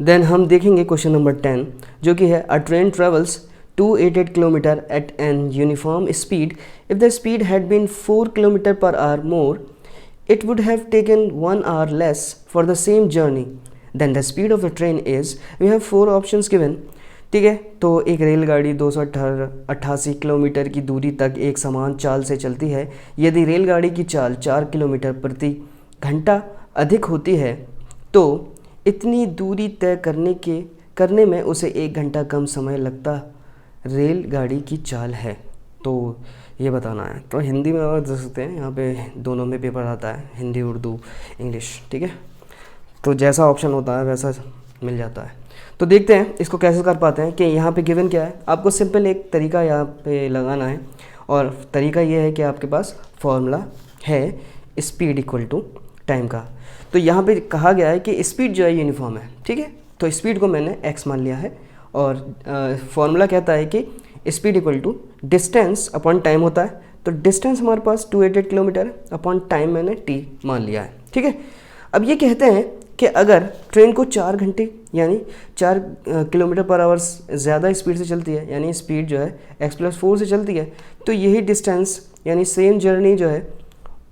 Then हम देखेंगे question number 10 जो कि है a train travels 288 kilometre at an uniform speed if the speed had been 4 kilometre per hour more it would have taken 1 hour less for the same journey then the speed of the train is we have 4 options given। ठीक है, तो एक रेलगाड़ी 288 kilometre की दूरी तक एक समान चाल से चलती है। यदि रेलगाड़ी की चाल 4 किलोमीटर प्रति घंटा अधिक होती है तो इतनी दूरी तय करने में उसे 1 घंटा कम समय लगता रेलगाड़ी की चाल है। तो ये बताना है। तो हिंदी में आप देख सकते हैं, यहाँ पे दोनों में पेपर आता है, हिंदी उर्दू इंग्लिश। ठीक है, तो जैसा ऑप्शन होता है वैसा मिल जाता है। तो देखते हैं इसको कैसे कर पाते हैं कि यहाँ पे गिवन क्या है। आपको सिंपल एक तरीका यहाँ पे लगाना है और तरीका ये है कि आपके पास फॉर्मूला है स्पीड इक्वल टू टाइम का। तो यहाँ पे कहा गया है कि स्पीड जो है यूनिफॉर्म है। ठीक है, तो स्पीड को मैंने x मान लिया है और फॉर्मूला कहता है कि speed equal to distance upon time होता है। तो डिस्टेंस हमारे पास 288 किलोमीटर अपॉन टाइम मैंने t मान लिया है। ठीक है, अब ये कहते हैं कि अगर ट्रेन को 4 घंटे यानी 4 किलोमीटर पर आवर ज़्यादा स्पीड से चलती है, यानी स्पीड जो है x+4 से चलती है, तो यही डिस्टेंस यानी सेम जर्नी जो है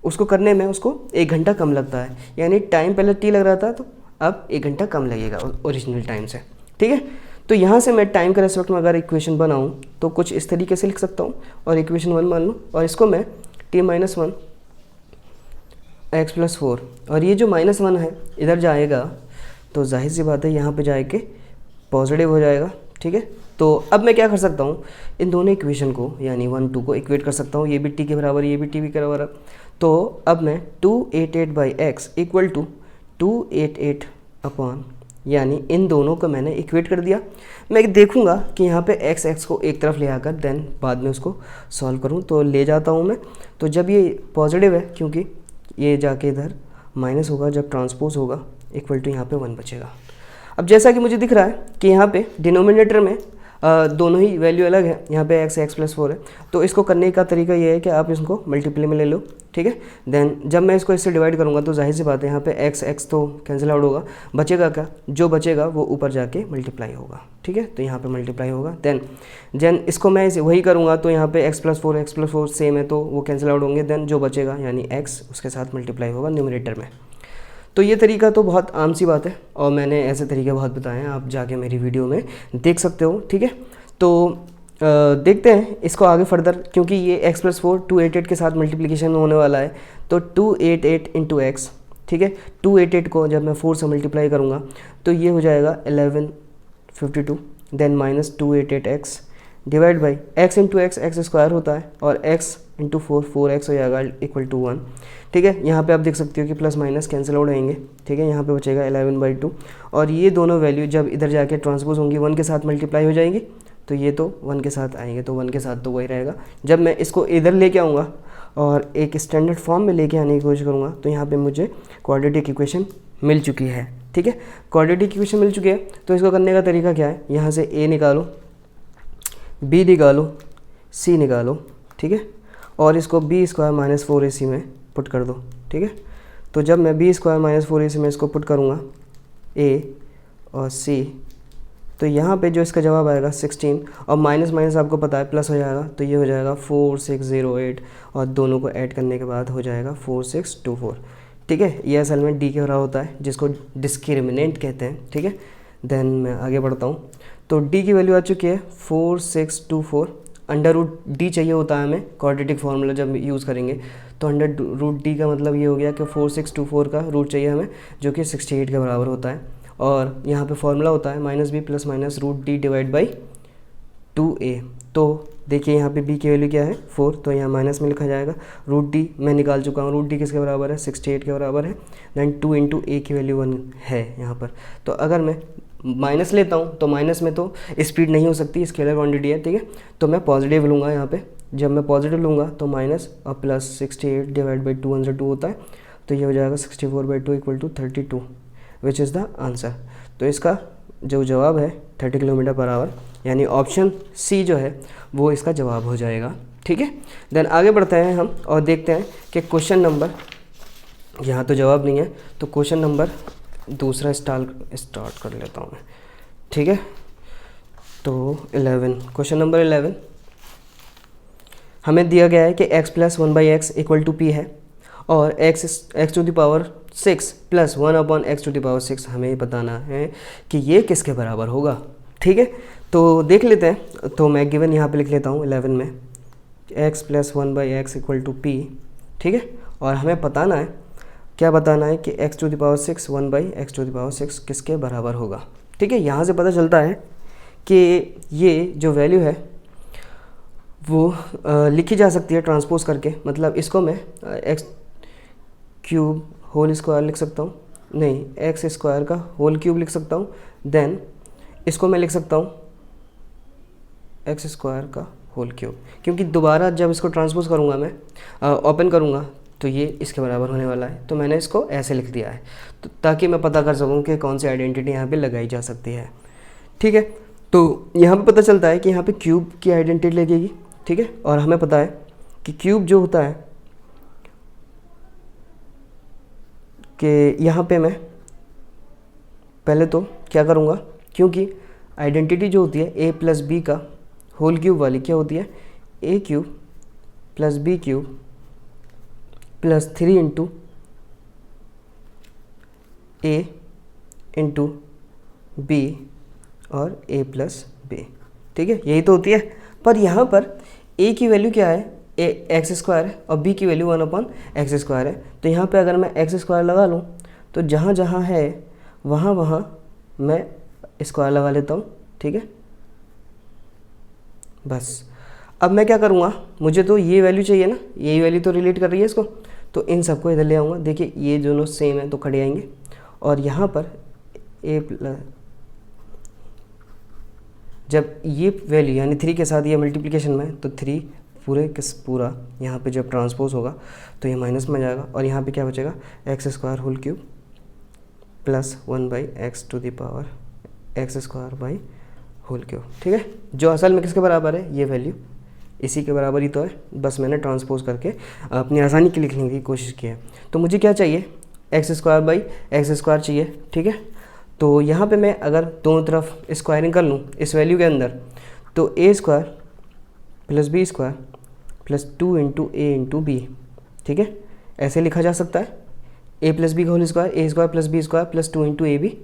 उसको करने में उसको 1 घंटा कम लगता है। यानी टाइम पहले t लग रहा था तो अब 1 घंटा कम लगेगा ओरिजिनल टाइम से। ठीक है, तो यहाँ से मैं टाइम के रेस्पेक्ट में अगर इक्वेशन बनाऊँ तो कुछ इस तरीके से लिख सकता हूँ और इक्वेशन 1 मान लूँ और इसको मैं t-1 x+4 और ये जो -1 है इधर जाएगा तो जाहिर सी बात है यहाँ पे जाके पॉजिटिव हो जाएगा। ठीक है, तो अब मैं क्या कर सकता हूँ, इन दोनों इक्वेशन को यानी 1 2 को इक्वेट कर सकता हूँ। ये भी t के बराबर, ये भी t के बराबर। तो अब मैं 288/x इक्वल टू 288 अपॉन यानी इन दोनों को मैंने इक्वेट कर दिया। मैं देखूंगा कि यहाँ पे x को एक तरफ ले आकर देन बाद में उसको सॉल्व करूँ, तो ले जाता हूँ मैं। तो जब ये पॉजिटिव है क्योंकि ये जाके इधर माइनस होगा, जब ट्रांसपोज होगा इक्वल टू यहाँ पे 1 बचेगा। अब जैसा कि मुझे दिख रहा है कि यहाँ पे डिनोमिनेटर में दोनों ही वैल्यू अलग है, यहाँ पे x+4 है। तो इसको करने का तरीका ये है कि आप इसको मल्टीप्लाई में ले लो। ठीक है, देन जब मैं इसको इससे डिवाइड करूँगा तो जाहिर सी बात है यहाँ पे x तो कैंसिल आउट होगा, बचेगा क्या, जो बचेगा वो ऊपर जाके मल्टीप्लाई होगा। ठीक है, तो यहाँ पे मल्टीप्लाई होगा। देन इसको मैं वही करूँगा तो यहाँ पे x+4 सेम है तो वो कैंसिल आउट होंगे। देन जो बचेगा यानी x उसके साथ मल्टीप्लाई होगा न्यूमरेटर में। तो ये तरीका तो बहुत आम सी बात है और मैंने ऐसे तरीके बहुत बताए हैं, आप जाके मेरी वीडियो में देख सकते हो। ठीक है, तो देखते हैं इसको आगे फर्दर, क्योंकि ये x+4 288 के साथ मल्टीप्लिकेशन में होने वाला है। तो 288 इंटू एक्स। ठीक है, 288 को जब मैं 4 से मल्टीप्लाई करूँगा तो ये हो जाएगा 1152 then minus 288x divide by x into X square होता है और x इंटू 4x हो जाएगा इक्वल टू 1। ठीक है, यहाँ पे आप देख सकते हो कि प्लस माइनस कैंसिल आउट आएंगे। ठीक है, यहाँ पे बचेगा 11/2 और ये दोनों वैल्यू जब इधर जाके ट्रांसपोज होंगी 1 के साथ मल्टीप्लाई हो जाएंगी तो ये तो 1 के साथ आएंगे, तो 1 के साथ तो वही रहेगा। जब मैं इसको इधर लेके आऊँगा और एक स्टैंडर्ड फॉर्म में लेके आने की कोशिश करूँगा तो यहाँ पर मुझे क्वाड्रेटिक इक्वेशन मिल चुकी है। ठीक है, क्वाड्रेटिक इक्वेशन मिल चुकी है। तो इसको करने का तरीका क्या है, यहाँ से a निकालो, b निकालो, c निकालो। ठीक है, और इसको b² - 4ac में पुट कर दो। ठीक है, तो जब मैं b² - 4ac में इसको पुट करूँगा a और c तो यहाँ पे जो इसका जवाब आएगा 16 और माइनस माइनस आपको पता है प्लस हो जाएगा, तो ये हो जाएगा 4608 और दोनों को ऐड करने के बाद हो जाएगा 4624। ठीक है, ये असल में डी के बराबर होता है जिसको डिस्क्रिमिनेंट कहते हैं। ठीक है, देन मैं आगे बढ़ता हूँ। तो डी की वैल्यू आ चुकी है 4624। √d चाहिए होता है हमें क्वाड्रेटिक फार्मूला जब यूज़ करेंगे, तो √d का मतलब ये हो गया कि 4624 का रूट चाहिए हमें जो कि 68 के बराबर होता है। और यहाँ पे फार्मूला होता है -b + -√d divide by 2a। तो देखिए यहाँ पे b की वैल्यू क्या है 4, तो यहाँ माइनस में लिखा जाएगा। √d मैं निकाल चुका हूँ, √d किसके बराबर है 68 के बराबर है। देन 2 इंटू a की वैल्यू 1 है यहाँ पर। तो अगर मैं माइनस लेता हूँ तो माइनस में तो स्पीड नहीं हो सकती, स्केलर क्वांटिटी है। ठीक है, तो मैं पॉजिटिव लूँगा यहाँ पे। जब मैं पॉजिटिव लूँगा तो माइनस और प्लस 68 डिवाइड बाई 2 होता है, तो ये हो जाएगा 64/2 equal to 32 which is the answer. तो इसका जो जवाब है 30 किलोमीटर पर आवर यानी ऑप्शन सी जो है वो इसका जवाब हो जाएगा। ठीक है, देन आगे बढ़ते हैं हम और देखते हैं कि क्वेश्चन नंबर, यहाँ तो जवाब नहीं है तो क्वेश्चन नंबर दूसरा स्टार्ट कर लेता हूँ मैं, ठीक है। तो 11, क्वेश्चन नंबर 11 हमें दिया गया है कि x plus 1/x equal to p है और x to the power 6 plus 1/x to the power 6 हमें बताना है कि ये किसके बराबर होगा, ठीक है। तो देख लेते हैं। तो मैं गिवन यहाँ पे लिख लेता हूँ 11 में x plus 1/x equal to p, ठीक है। और हमें बताना है, क्या बताना है कि x to the power 6 1/x to the power 6 किसके बराबर होगा, ठीक है। यहाँ से पता चलता है कि ये जो वैल्यू है वो लिखी जा सकती है ट्रांसपोज करके। मतलब इसको मैं एक्स क्यूब होल स्क्वायर लिख सकता हूँ, नहीं एक्स स्क्वायर का होल क्यूब लिख सकता हूँ। देन इसको मैं लिख सकता हूँ एक्स स्क्वायर का होल क्यूब, क्योंकि दोबारा जब इसको ट्रांसपोज करूँगा मैं ओपन करूँगा तो ये इसके बराबर होने वाला है। तो मैंने इसको ऐसे लिख दिया है तो ताकि मैं पता कर सकूँ कि कौन सी आइडेंटिटी यहाँ पे लगाई जा सकती है, ठीक है। तो यहाँ पे पता चलता है कि यहाँ पे क्यूब की आइडेंटिटी लगेगी, ठीक है। और हमें पता है कि क्यूब जो होता है कि यहाँ पे मैं पहले तो क्या करूँगा, क्योंकि आइडेंटिटी जो होती है a प्लस बी का होल क्यूब वाली क्या होती है, a cube plus B cube plus 3 into a into B और a प्लस बी, ठीक है, यही तो होती है। पर यहाँ पर a की वैल्यू क्या है, एक्स स्क्वायर है और b की वैल्यू 1/x स्क्वायर है। तो यहाँ पे अगर मैं एक्स स्क्वायर लगा लूँ तो जहाँ जहाँ है वहाँ वहाँ मैं स्क्वायर लगा लेता हूँ, ठीक है। बस अब मैं क्या करूँगा, मुझे तो ये वैल्यू चाहिए ना, यही वैल्यू तो रिलेट कर रही है इसको, तो इन सबको इधर ले आऊँगा। देखिए ये दोनों सेम है तो खड़े आएंगे और यहाँ पर a प्लस, जब ये वैल्यू यानी 3 के साथ ये मल्टीप्लिकेशन में तो 3 पूरा यहाँ पे जब ट्रांसपोज होगा तो ये माइनस में जाएगा और यहाँ पे क्या बचेगा, X square whole cube plus 1/x to the power X square by whole cube, ठीक है। जो असल में किसके बराबर है, ये वैल्यू इसी के बराबर ही तो है, बस मैंने ट्रांसपोज करके अपनी आसानी के लिए लिखने की कोशिश की है। तो मुझे क्या चाहिए, x square by x square चाहिए, ठीक है। तो यहाँ पे मैं अगर दोनों तरफ स्क्वायरिंग कर लूँ इस वैल्यू के अंदर तो a square plus B square plus 2 into A into B, ठीक है, ऐसे लिखा जा सकता है। a प्लस बी का whole square a square plus B square plus 2 into A B,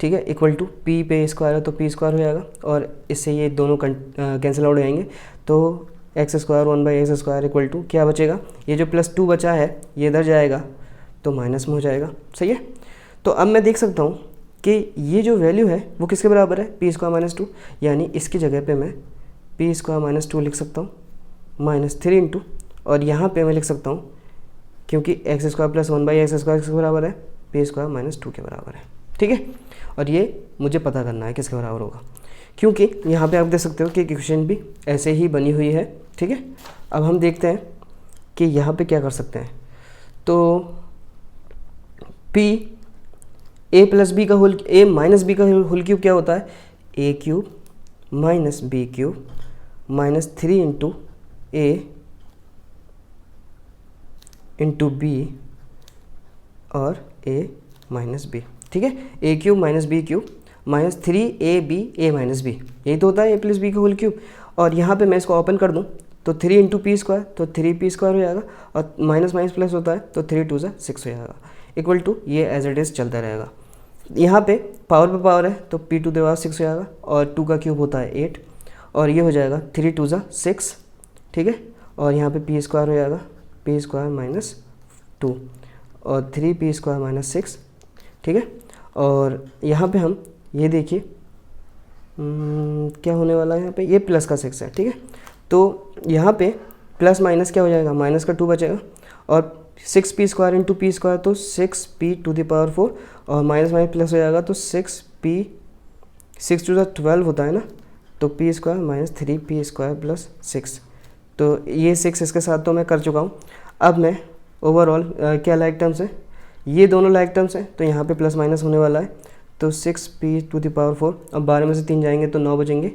ठीक है, इक्वल टू p पे स्क्वायर है तो p स्क्वायर हो जाएगा और इससे ये दोनों कैंसिल आउट हो जाएंगे। तो X square 1/x square equal to क्या बचेगा, ये जो प्लस 2 बचा है ये इधर जाएगा तो माइनस में हो जाएगा, सही है। तो अब मैं देख सकता हूँ कि ये जो वैल्यू है वो किसके बराबर है, p स्क्वायर माइनस 2, यानी इसकी जगह पे मैं p स्क्वायर माइनस 2 लिख सकता हूँ माइनस 3 इंटू, और यहाँ पे मैं लिख सकता हूँ क्योंकि x square plus 1/x square किसके बराबर है, p स्क्वायर माइनस 2 के बराबर है, ठीक है। और ये मुझे पता करना है किसके बराबर होगा, क्योंकि यहाँ पे आप देख सकते हो कि इक्वेशन भी ऐसे ही बनी हुई है, ठीक है। अब हम देखते हैं कि यहाँ पे क्या कर सकते हैं। तो p a प्लस बी का होल a माइनस बी का होल क्यूब क्या होता है, a cube minus B cube minus 3 into a into B और a माइनस बी, ठीक है। a cube minus B cube minus 3ab a minus B, यही तो होता है a प्लस बी का होल क्यूब। और यहाँ पे मैं इसको ओपन कर दूँ तो 3 इंटू पी स्क्वायर तो 3p स्क्वायर हो जाएगा और माइनस माइनस प्लस होता है तो 3 2 6 हो जाएगा, इक्वल टू ये एज इट इज़ चलता रहेगा। यहाँ पे पावर है तो p टू द पावर 6 हो जाएगा और 2 का क्यूब होता है 8 और ये हो जाएगा 3 2 6, ठीक है। और यहाँ पे p स्क्वायर हो जाएगा p स्क्वायर माइनस 2 और 3p स्क्वायर माइनस 6, ठीक है। और यहाँ पे हम ये देखिए क्या होने वाला है, यहाँ पे ये प्लस का 6 है, ठीक है। तो यहाँ पे प्लस माइनस क्या हो जाएगा, माइनस का 2 बचेगा और 6p square into P square तो 6p टू द पावर 4 और माइनस माइनस प्लस हो जाएगा तो 6p 6 टू द 12 होता है ना, तो p square minus 3p square plus 6। तो ये 6 इसके साथ तो मैं कर चुका हूँ। अब मैं ओवरऑल क्या लाइक टर्म्स है, ये दोनों लाइक टर्म्स हैं तो यहाँ पे प्लस माइनस होने वाला है तो 6p टू द पावर 4, अब 12 में से 3 जाएंगे तो 9 बचेंगे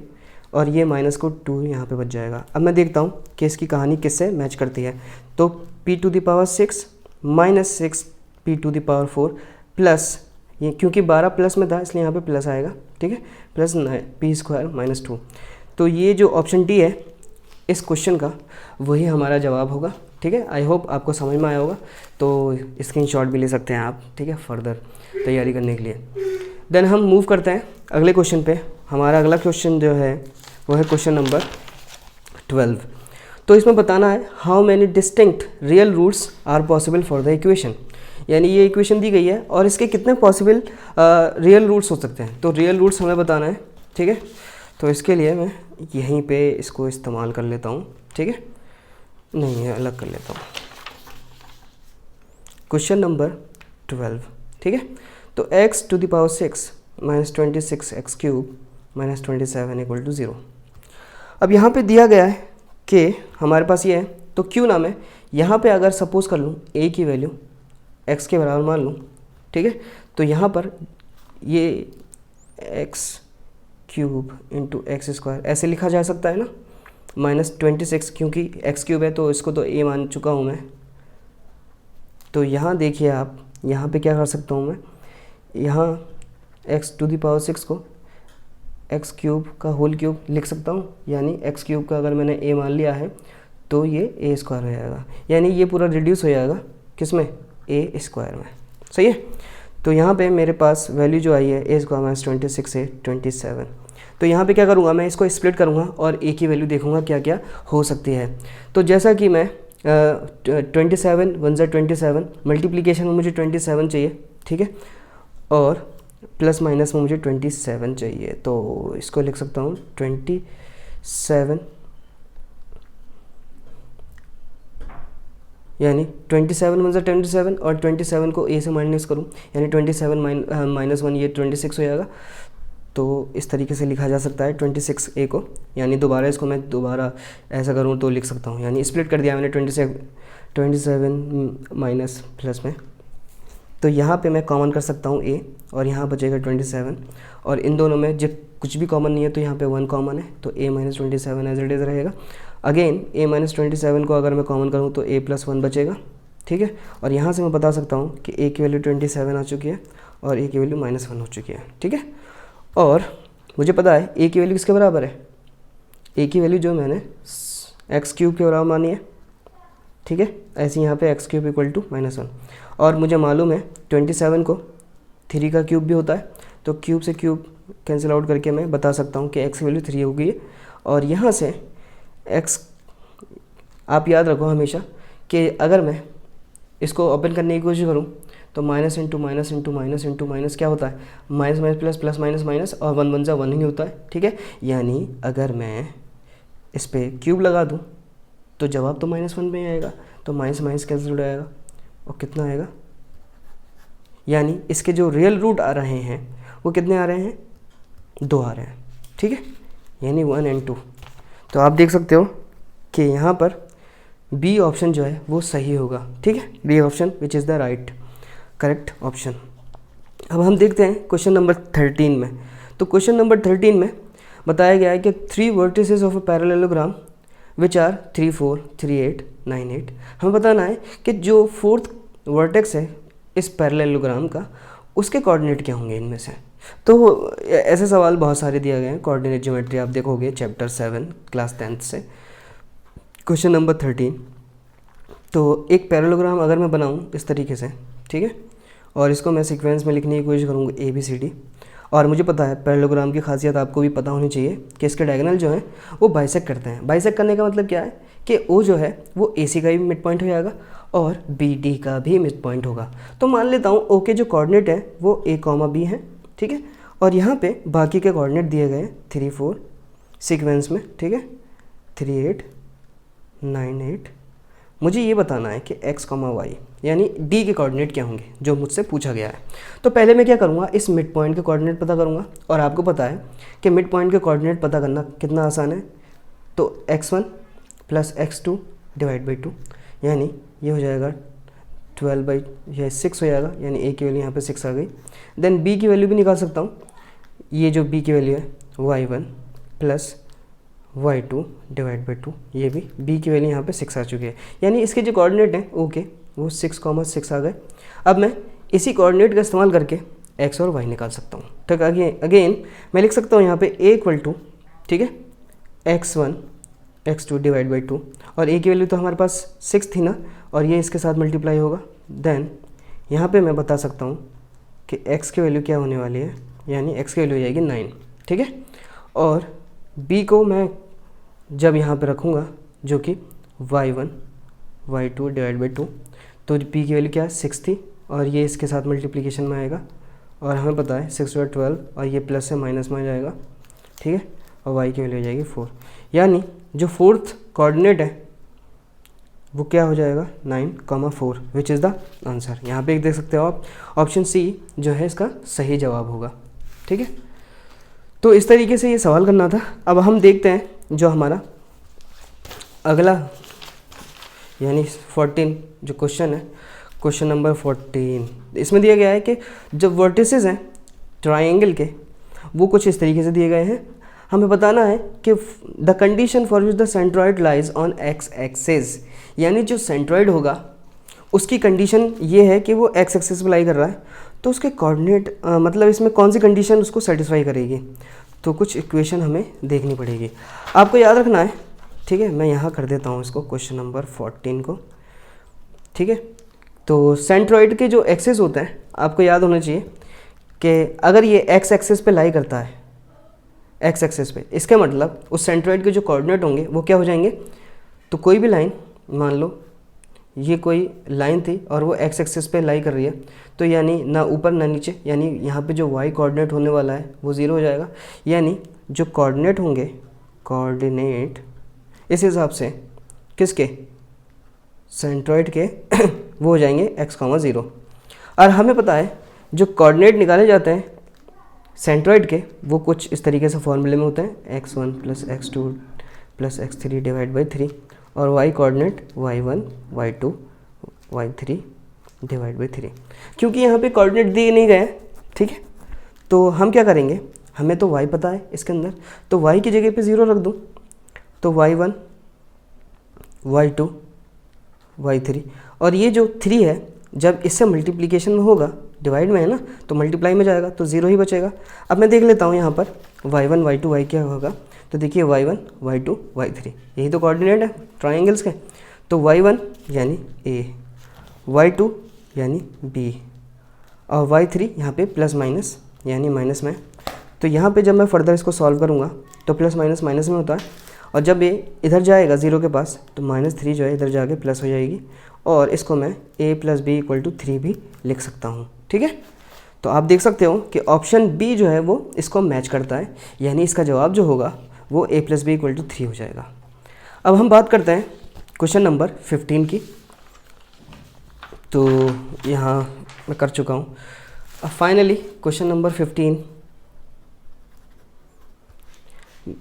और ये माइनस को 2 यहाँ पे बच जाएगा। अब मैं देखता हूँ कि इसकी कहानी किससे मैच करती है। तो p to the power 6 minus 6p to the power 4 plus ये क्योंकि 12 प्लस में था इसलिए यहाँ पे प्लस आएगा, ठीक है, प्लस p² - 2। तो ये जो ऑप्शन डी है इस क्वेश्चन का वही हमारा जवाब होगा, ठीक है। आई होप आपको समझ में आया होगा, तो स्क्रीनशॉट भी ले सकते हैं आप, ठीक है, फर्दर तैयारी करने के लिए। देन हम मूव करते हैं अगले क्वेश्चन पे। हमारा अगला क्वेश्चन जो है वो है क्वेश्चन नंबर 12। तो इसमें बताना है how many distinct real roots are possible for the equation, यानी ये इक्वेशन दी गई है और इसके कितने पॉसिबल रियल रूट्स हो सकते हैं। तो रियल रूट्स हमें बताना है, ठीक है। तो इसके लिए मैं यहीं पे इसको इस्तेमाल कर लेता हूँ, ठीक है, नहीं अलग कर लेता हूँ। क्वेश्चन नंबर 12, ठीक है। तो x⁻⁶ - 26 x³ - 27 = 0। अब यहाँ पे दिया गया है कि हमारे पास ये है, तो क्यों नाम है, यहाँ पे अगर सपोज़ कर लूँ a की वैल्यू x के बराबर मान लूँ, ठीक है, तो यहाँ पर ये x³ × x² ऐसे लिखा जा सकता है ना, -26 क्योंकि x³ है तो इसको तो a मान चुका हूँ मैं। तो यहाँ देखिए आप, यहाँ पे क्या कर सकता हूँ मैं, यहाँ x⁻⁶ को x³ का होल क्यूब लिख सकता हूँ, यानी x³ का अगर मैंने a मान लिया है तो ये a² हो जाएगा, यानी ये पूरा रिड्यूस हो जाएगा किस में, a² में, सही है। तो यहाँ पे मेरे पास वैल्यू जो आई है a² - 26 से 27। तो यहाँ पे क्या करूँगा, मैं इसको स्प्लिट करूँगा और a की वैल्यू देखूँगा क्या क्या हो सकती है। तो जैसा कि मैं 27 1 × 27 मल्टीप्लिकेशन में मुझे 27 चाहिए, ठीक है, और प्लस माइनस में मुझे 27 चाहिए। तो इसको लिख सकता हूँ 27, यानी 27 1 × 27 और 27 को a से माइनस करूँ, यानी 27 - 1 ये 26 हो जाएगा। तो इस तरीके से लिखा जा सकता है 26a को, यानी दोबारा इसको मैं दोबारा ऐसा करूँ तो लिख सकता हूँ, यानी स्प्लिट कर दिया मैंने 27 माइनस प्लस में। तो यहाँ पे मैं कॉमन कर सकता हूँ a और यहाँ बचेगा 27, और इन दोनों में जब कुछ भी कॉमन नहीं है तो यहाँ पे 1 कॉमन है, तो a - 27 एज इट इज़ रहेगा। अगेन a - 27 को अगर मैं कॉमन करूँ तो a + 1 बचेगा, ठीक है। और यहाँ से मैं बता सकता हूँ कि a की वैल्यू 27 आ चुकी है और a की वैल्यू -1 हो चुकी है, ठीक है। और मुझे पता है a की वैल्यू किसके बराबर है, a की वैल्यू जो मैंने x³ के बराबर मानी है, ठीक है। ऐसे यहाँ पे x³ = -1, और मुझे मालूम है 27 को 3 का क्यूब भी होता है, तो क्यूब से क्यूब कैंसिल आउट करके मैं बता सकता हूँ कि x की वैल्यू 3 हो गई है। और यहाँ से x, आप याद रखो हमेशा कि अगर मैं इसको ओपन करने की कोशिश करूँ तो minus into minus into minus into minus क्या होता है, minus minus plus plus minus minus, और 1 1 = 1 ही होता है, ठीक है। यानी अगर मैं इस पर क्यूब लगा दूँ तो जवाब तो -1 में ही आएगा, तो माइनस माइनस कैंसिल हो जाएगा और कितना आएगा, यानी इसके जो रियल रूट आ रहे हैं वो कितने आ रहे हैं, 2 आ रहे हैं, ठीक है, यानी 1 और 2। तो आप देख सकते हो कि यहाँ पर बी ऑप्शन जो है वो सही होगा, ठीक है, B option which is the right correct option. अब हम देखते हैं क्वेश्चन नंबर 13 में। तो क्वेश्चन नंबर 13 में बताया गया है कि 3 vertices of a parallelogram which are 3 4 3 8 9 8। हमें बताना है कि जो 4th वर्टेक्स है इस पैरेललोग्राम का उसके कोऑर्डिनेट क्या होंगे इनमें से। तो ऐसे सवाल बहुत सारे दिए गए हैं, कोऑर्डिनेट ज्योमेट्री आप देखोगे चैप्टर 7 क्लास 10th से। क्वेश्चन नंबर 13, तो एक पैरेललोग्राम अगर मैं बनाऊँ इस तरीके से, ठीक है, और इसको मैं सीक्वेंस में लिखने की कोशिश करूँगा ABCD, और मुझे पता है पैरेललोग्राम की खासियत आपको भी पता होनी चाहिए कि इसके डायगोनल जो हैं वो बाइसेक्ट करते हैं। बाइसेक्ट करने का मतलब क्या है कि O जो है वो AC का भी मिड पॉइंट हो जाएगा और BD का भी मिड पॉइंट होगा। तो मान लेता हूँ O के जो कोऑर्डिनेट है वो A, B है, ठीक है, और यहाँ पे बाकी के कोऑर्डिनेट दिए गए 3 4 सीक्वेंस में, ठीक है, 3 8 9 8। मुझे ये बताना है कि x, y यानी D के कोऑर्डिनेट क्या होंगे जो मुझसे पूछा गया है। तो पहले मैं क्या करूँगा, इस मिड पॉइंट के कोऑर्डिनेट पता करूँगा, और आपको पता है कि मिड पॉइंट के कोऑर्डिनेट पता करना कितना आसान है। तो x1 + x2 / 2, यानी ये हो जाएगा 6 हो जाएगा, यानी a की वैल्यू यहाँ पे 6 आ गई। देन b की वैल्यू भी निकाल सकता हूँ, ये जो b की वैल्यू है y1 + y2 / 2, ये भी b की वैल्यू यहाँ पे 6 आ चुकी है, यानी इसके जो कोऑर्डिनेट हैं ओके वो 6, 6 आ गए। अब मैं इसी कोऑर्डिनेट का इस्तेमाल करके एक्स और वाई निकाल सकता हूँ। ठीक है, अगेन मैं लिख सकता हूँ यहाँ पे a इक्वल टू, ठीक है, x1 x2 डिवाइड बाई 2, और a की वैल्यू तो हमारे पास 6 थी ना, और ये इसके साथ मल्टीप्लाई होगा। देन यहाँ पे मैं बता सकता हूँ कि x की वैल्यू क्या होने वाली है, यानी x की वैल्यू हो जाएगी 9, ठीक है। और b को मैं जब यहाँ पे रखूँगा जो कि y1 y2 डिवाइड बाई 2, तो p की वैल्यू क्या है 6 थी, और ये इसके साथ मल्टीप्लिकेशन में आएगा, और हमें पता है 6 और 12, और ये प्लस से माइनस में आ जाएगा, ठीक है, और y की वैल्यू हो जाएगी 4। यानी जो फोर्थ कोऑर्डिनेट है वो क्या हो जाएगा 9,4, विच इज़ द आंसर। यहाँ पे देख सकते हो आप, ऑप्शन सी जो है इसका सही जवाब होगा, ठीक है। तो इस तरीके से ये सवाल करना था। अब हम देखते हैं जो हमारा अगला यानी 14 जो क्वेश्चन है, क्वेश्चन नंबर 14। इसमें दिया गया है कि जो वर्टिसेस हैं ट्राइंगल के वो कुछ इस तरीके से दिए गए हैं। हमें बताना है कि the condition for which the centroid lies on x axis, यानी जो सेंट्रॉइड होगा उसकी कंडीशन ये है कि वो एक्स एक्सिस पर लाई कर रहा है, तो उसके कोऑर्डिनेट मतलब इसमें कौन सी कंडीशन उसको सेटिस्फाई करेगी। तो कुछ इक्वेशन हमें देखनी पड़ेगी, आपको याद रखना है, ठीक है। मैं यहाँ कर देता हूँ इसको क्वेश्चन नंबर 14 को, ठीक है। तो सेंट्रॉइड के जो एक्सिस होते हैं आपको याद होना चाहिए कि अगर ये एक्स एक्सिस पे लाई करता है, एक्स एक्सिस पे, इसका मतलब उस सेंट्रॉइड के जो कोऑर्डिनेट होंगे वो क्या हो जाएंगे। तो कोई भी लाइन, मान लो ये कोई लाइन थी और वो एक्स एक्सिस पे लाई कर रही है, तो यानी ना ऊपर ना नीचे, यानी यहाँ पे जो वाई कोऑर्डिनेट होने वाला है वो ज़ीरो हो जाएगा। यानी जो कोऑर्डिनेट होंगे, कोऑर्डिनेट इस हिसाब से किसके, सेंट्रॉइड के वो हो जाएंगे x, 0। और हमें पता है जो कोऑर्डिनेट निकाले जाते हैं सेंट्रॉइड के वो कुछ इस तरीके से फॉर्मूले में होते हैं, x1 + x2 + x3 divide by 3, और y coordinate y1 y2 y3 divide by 3। क्योंकि यहाँ पे कोऑर्डिनेट दिए नहीं गए हैं, ठीक है, तो हम क्या करेंगे, हमें तो y पता है इसके अंदर, तो y की जगह पे 0 रख दूँ, तो y1 y2 y3, और ये जो 3 है जब इससे मल्टीप्लिकेशन में होगा, डिवाइड में है ना, तो मल्टीप्लाई में जाएगा तो 0 ही बचेगा। अब मैं देख लेता हूँ यहाँ पर y1 y2 y क्या होगा, तो देखिए y1 y2 y3, यही तो कोऑर्डिनेट है ट्राइंगल्स के। तो y1 यानी a, y2 यानी b, और y3 यहाँ पे प्लस माइनस यानी माइनस में। तो यहाँ पे जब मैं फर्दर इसको सॉल्व करूँगा तो प्लस माइनस माइनस में होता है, और जब ये इधर जाएगा 0 के पास तो -3 जो है इधर जाके प्लस हो जाएगी, और इसको मैं a + b = 3 भी लिख सकता हूँ, ठीक है। तो आप देख सकते हो कि ऑप्शन बी जो है वो इसको मैच करता है, यानी इसका जवाब जो होगा वो a + b = 3 हो जाएगा। अब हम बात करते हैं क्वेश्चन नंबर 15 की। तो यहाँ मैं कर चुका हूँ। अब फाइनली क्वेश्चन नंबर 15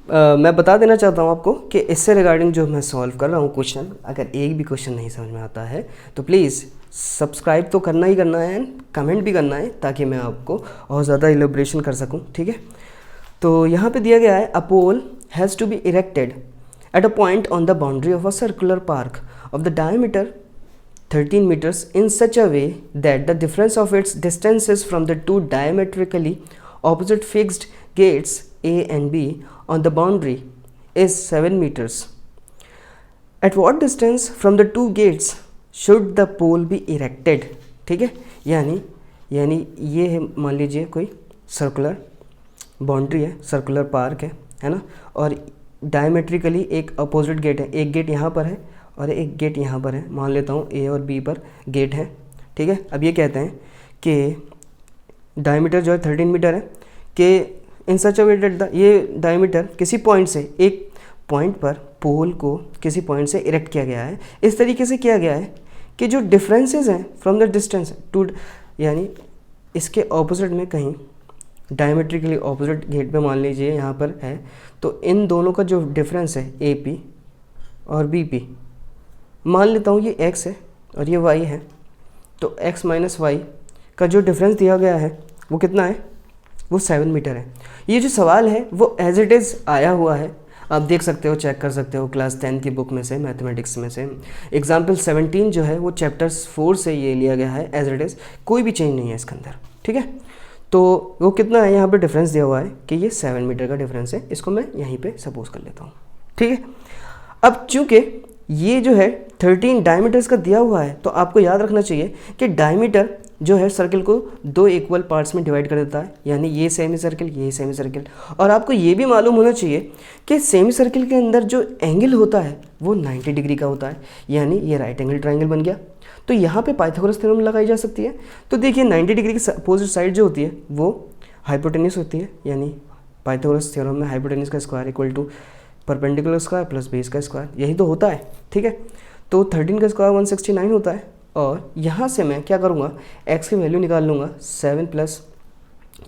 मैं बता देना चाहता हूँ आपको कि इससे रिगार्डिंग जो मैं सॉल्व कर रहा हूँ क्वेश्चन, अगर एक भी क्वेश्चन नहीं समझ में आता है तो प्लीज़ सब्सक्राइब तो करना ही करना है एंड कमेंट भी करना है, ताकि मैं आपको और ज़्यादा एलिब्रेशन कर सकूँ, ठीक है। तो यहाँ पे दिया गया है, a pole has to be erected at a point on the boundary of a circular park of the diameter 13 meters in such a way that the difference of its distances from the two diametrically opposite fixed gates A and B on the boundary is 7 meters. At what distance from the two gates should the pole be erected? ठीक है, यानी ये है, मान लीजिए कोई circular boundary है, circular park है ना, और डायमेट्रिकली एक अपोजिट गेट है, एक गेट यहाँ पर है और एक गेट यहाँ पर है, मान लेता हूँ A और B पर गेट है, ठीक है। अब ये कहते हैं कि डायमीटर जो है 13 मीटर है, कि इन सच अ वे दैट ये डायमीटर किसी पॉइंट से, एक पॉइंट पर पोल को किसी पॉइंट से इरेक्ट किया गया है, इस तरीके से किया गया है कि जो डिफरेंसेस हैं फ्रॉम द डिस्टेंस टू, यानी इसके ऑपोजिट में कहीं डायमेट्रिकली ऑपोजिट गेट पे मान लीजिए यहाँ पर है, तो इन दोनों का जो डिफरेंस है AP और BP, मान लेता हूँ ये x है और ये y है, तो x - y का जो डिफरेंस दिया गया है वो कितना है, वो 7 मीटर है। ये जो सवाल है वो एज इट इज़ आया हुआ है, आप देख सकते हो, चेक कर सकते हो क्लास 10 की बुक में से, मैथमेटिक्स में से। एग्जाम्पल 17 जो है वो चैप्टर 4 से ये लिया गया है एज इट इज़, कोई भी चेंज नहीं है इसके अंदर, ठीक है। तो वो कितना है, यहाँ पे डिफरेंस दिया हुआ है कि ये 7 मीटर का डिफरेंस है, इसको मैं यहीं पे सपोज कर लेता हूँ। ठीक है, अब चूंकि ये जो है 13 डायमीटर्स का दिया हुआ है, तो आपको याद रखना चाहिए कि डायमीटर जो है सर्कल को 2 इक्वल पार्ट्स में डिवाइड कर देता है, यानी ये सेमी सर्कल, ये सेमी सर्कल। और आपको ये भी मालूम होना चाहिए कि सेमी सर्कल के अंदर जो एंगल होता है वो 90 डिग्री का होता है, यानी ये राइट एंगल ट्राइंगल बन गया। तो यहाँ पे पाइथागोरस थ्योरम लगाई जा सकती है। तो देखिए 90 डिग्री की अपोजिट साइड जो होती है वो हाइपोटेन्यूस होती है, यानी पाइथागोरस थ्योरम में हाइपोटेन्यूस का square equal to perpendicular square plus base का स्क्वायर, यही तो होता है। ठीक है, तो 13 का स्क्वायर 169 होता है। और यहाँ से मैं क्या करूँगा, x की वैल्यू निकाल लूँगा 7 प्लस,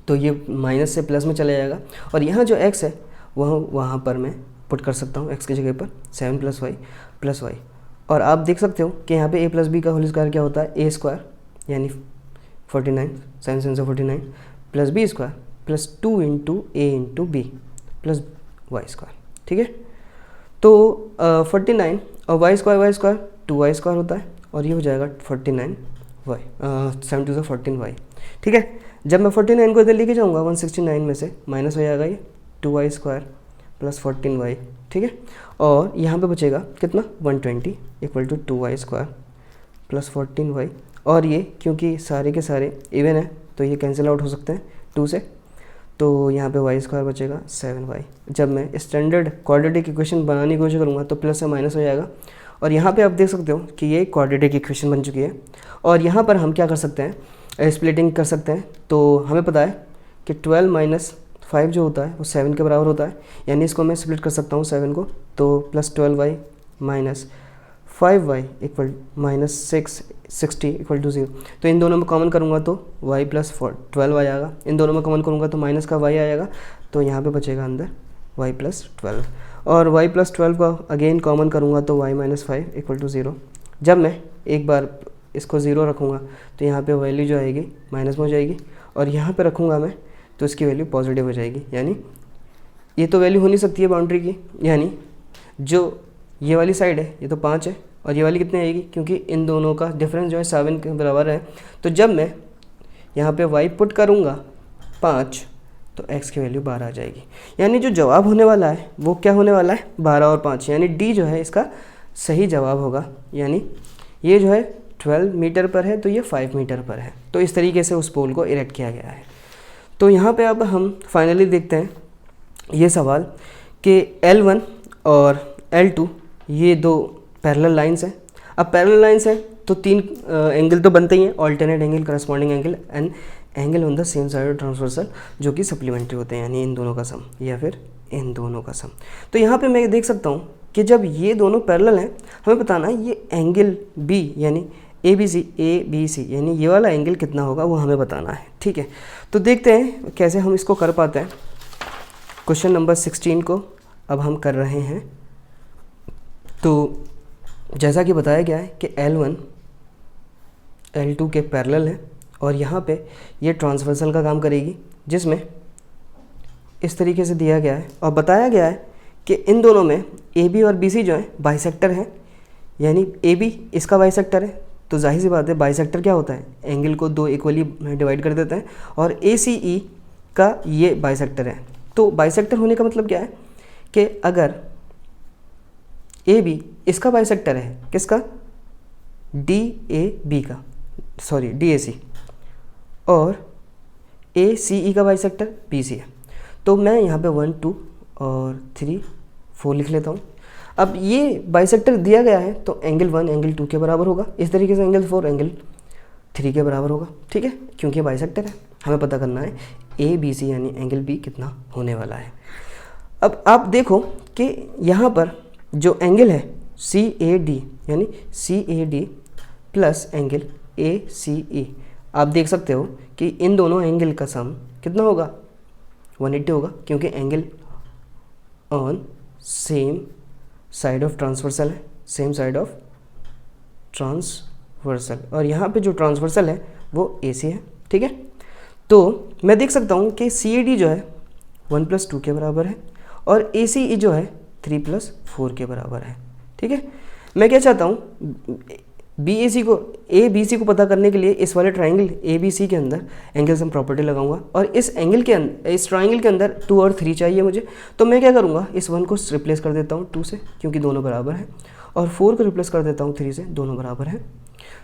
तो ये माइनस से प्लस में चला जाएगा, और यहाँ जो x है वह वहाँ पर मैं पुट कर सकता हूँ x की जगह पर 7 प्लस y। और आप देख सकते हो कि यहाँ पे a प्लस बी का होल स्क्वायर क्या होता है, a स्क्वायर यानी 49 साइन से 49 plus B square plus 2 into A into B plus Y square. ठीक है, तो 49 और वाई स्क्वायर 2y स्क्वायर होता है, और ये हो जाएगा 49y 7 to 14y। ठीक है, जब मैं 49 को इधर लेके जाऊँगा 169 में से माइनस हो जाएगा ये 2y स्क्वायर प्लस 14y। ठीक है, और यहाँ पे बचेगा कितना 120 equal to 2y square plus 14y। और ये क्योंकि सारे के सारे इवन है तो ये कैंसिल आउट हो सकते हैं 2 से, तो यहाँ पे y स्क्वायर बचेगा 7y। जब मैं स्टैंडर्ड क्वाड्रेटिक इक्वेशन बनाने की कोशिश करूँगा तो प्लस से माइनस हो जाएगा, और यहाँ पे आप देख सकते हो कि ये क्वाड्रेटिक इक्वेशन बन चुकी है। और यहाँ पर हम क्या कर सकते हैं, स्प्लिटिंग कर सकते हैं। तो हमें पता है कि 12 माइनस 5 जो होता है वो 7 के बराबर होता है, यानी इसको मैं स्प्लिट कर सकता हूँ 7 को, तो plus 12y minus 5y equal minus 60 equal to 0। तो इन दोनों में कॉमन करूँगा तो y प्लस 12 आ जाएगा, इन दोनों में कॉमन करूँगा तो माइनस का y आएगा, तो यहाँ पे बचेगा अंदर y प्लस 12। और y प्लस 12 का अगेन कॉमन करूँगा तो y माइनस 5 इक्वल टू 0। जब मैं एक बार इसको 0 रखूँगा तो यहाँ पे वैल्यू जो आएगी माइनस में हो जाएगी, और यहाँ पे रखूँगा मैं तो इसकी वैल्यू पॉजिटिव हो जाएगी, यानी ये तो वैल्यू हो नहीं सकती है बाउंड्री की, यानी जो ये वाली साइड है ये तो 5 है, और ये वाली कितनी आएगी, क्योंकि इन दोनों का डिफरेंस जो है 7 के बराबर है। तो जब मैं यहाँ पे y पुट करूँगा 5 तो x की वैल्यू 12 आ जाएगी, यानी जो जवाब होने वाला है वो क्या होने वाला है 12 और 5, यानी D जो है इसका सही जवाब होगा। यानी ये जो है 12 मीटर पर है तो ये 5 मीटर पर है। तो इस तरीके से उस पोल को इरेक्ट किया गया है। तो यहाँ पे अब हम फाइनली देखते हैं ये सवाल कि L1 और L2 ये दो पैरेलल लाइंस हैं। अब पैरेलल लाइंस है तो 3 एंगल तो बनते ही हैं, alternate angle, corresponding angle and angle on the same side of transversal, जो कि सप्लीमेंट्री होते हैं, यानी इन दोनों का सम या फिर इन दोनों का सम। तो यहाँ पे मैं देख सकता हूँ कि जब ये दोनों पैरेलल हैं, हमें बताना है ये एंगल B यानी ABC यानी ये वाला एंगल कितना होगा वो हमें बताना है। ठीक है, तो देखते हैं कैसे हम इसको कर पाते हैं। क्वेश्चन नंबर 16 को अब हम कर रहे हैं। तो जैसा कि बताया गया है कि L1 L2 के पैरेलल है, और यहाँ पे ये ट्रांसवर्सल का काम करेगी, जिसमें इस तरीके से दिया गया है और बताया गया है कि इन दोनों में AB और BC जो है बाइसेक्टर हैं, यानी AB इसका बाइसेक्टर है, तो जाहिर सी बात है बाइसेक्टर क्या होता है, एंगल को 2 इक्वली डिवाइड कर देते हैं, और ACE का ये बाइसेक्टर है। तो बाइसेक्टर होने का मतलब क्या है कि अगर AB इसका बाइसेक्टर है, किसका, DAB का, सॉरी DAC, और ACE का बाइसेक्टर BC है, तो मैं यहाँ पे 1 2 और 3 4 लिख लेता हूँ। अब ये बाइसेक्टर दिया गया है तो एंगल 1 एंगल 2 के बराबर होगा, इस तरीके से एंगल 4 एंगल 3 के बराबर होगा। ठीक है, क्योंकि बाइसेक्टर है, हमें पता करना है ABC यानी एंगल B कितना होने वाला है। अब आप देखो कि यहाँ पर जो एंगल है CAD यानी CAD प्लस एंगल ACE, आप देख सकते हो कि इन दोनों एंगल का सम कितना होगा 180 होगा, क्योंकि angle on same side of transversal है, सेम साइड ऑफ ट्रांसवर्सल, और यहाँ पे जो ट्रांसवर्सल है वो AC है। ठीक है, तो मैं देख सकता हूँ कि CAD जो है 1 + 2 के बराबर है, और ACE जो है 3 + 4 के बराबर है। ठीक है, मैं क्या चाहता हूँ ए बी सी को पता करने के लिए इस वाले ट्राइंगल ए बी सी के अंदर एंगल सम प्रॉपर्टी लगाऊंगा, और इस ट्राइंगल के अंदर 2 और 3 चाहिए मुझे। तो मैं क्या करूँगा, इस 1 को रिप्लेस कर देता हूँ 2 से, क्योंकि दोनों बराबर हैं, और 4 को रिप्लेस कर देता हूँ 3 से, दोनों बराबर हैं।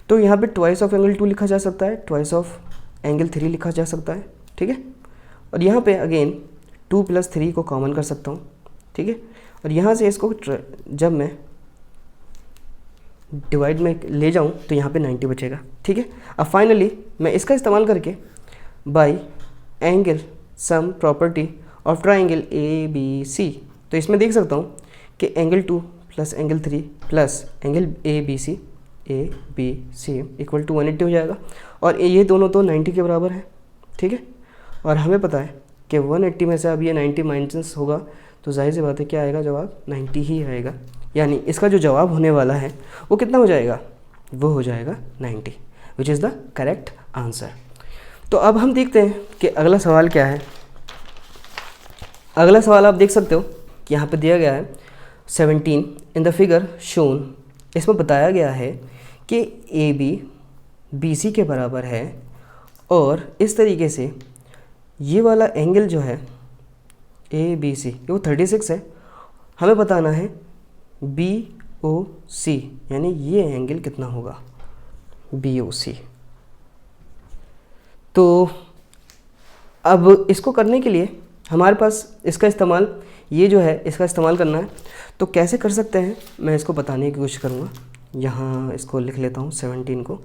तो यहाँ पे ट्वाइस ऑफ एंगल 2 लिखा जा सकता है, ट्वाइस ऑफ एंगल 3 लिखा जा सकता है, ठीक है। और यहाँ पे अगेन 2 + 3 को कॉमन कर सकता हूँ, ठीक है। और यहाँ से इसको जब मैं डिवाइड में ले जाऊँ तो यहाँ पे 90 बचेगा, ठीक है। अब फाइनली मैं इसका इस्तेमाल करके by angle sum property of triangle A B C, तो इसमें देख सकता हूँ कि angle 2 + angle 3 + angle A B C equal to 180 हो जाएगा, और ये दोनों तो 90 के बराबर है, ठीक है। और हमें पता है कि 180 में से अब ये 90 माइनस होगा, तो जाहिर सी बात है क्या आएगा, जवाब 90 ही आएगा। यानी इसका जो जवाब होने वाला है वो कितना हो जाएगा, वो हो जाएगा 90, विच इज़ द करेक्ट आंसर। तो अब हम देखते हैं कि अगला सवाल क्या है। अगला सवाल आप देख सकते हो कि यहाँ पे दिया गया है 17 इन द फिगर शोन। इसमें बताया गया है कि ए बी बी सी के बराबर है, और इस तरीके से ये वाला एंगल जो है ए बी सी वो 36 है। हमें बताना है बी ओ सी, यानी ये एंगल कितना होगा, बी ओ सी। तो अब इसको करने के लिए हमारे पास इसका इस्तेमाल, ये जो है इसका इस्तेमाल करना है। तो कैसे कर सकते हैं, मैं इसको बताने की कोशिश करूँगा। यहाँ इसको लिख लेता हूँ 17 को।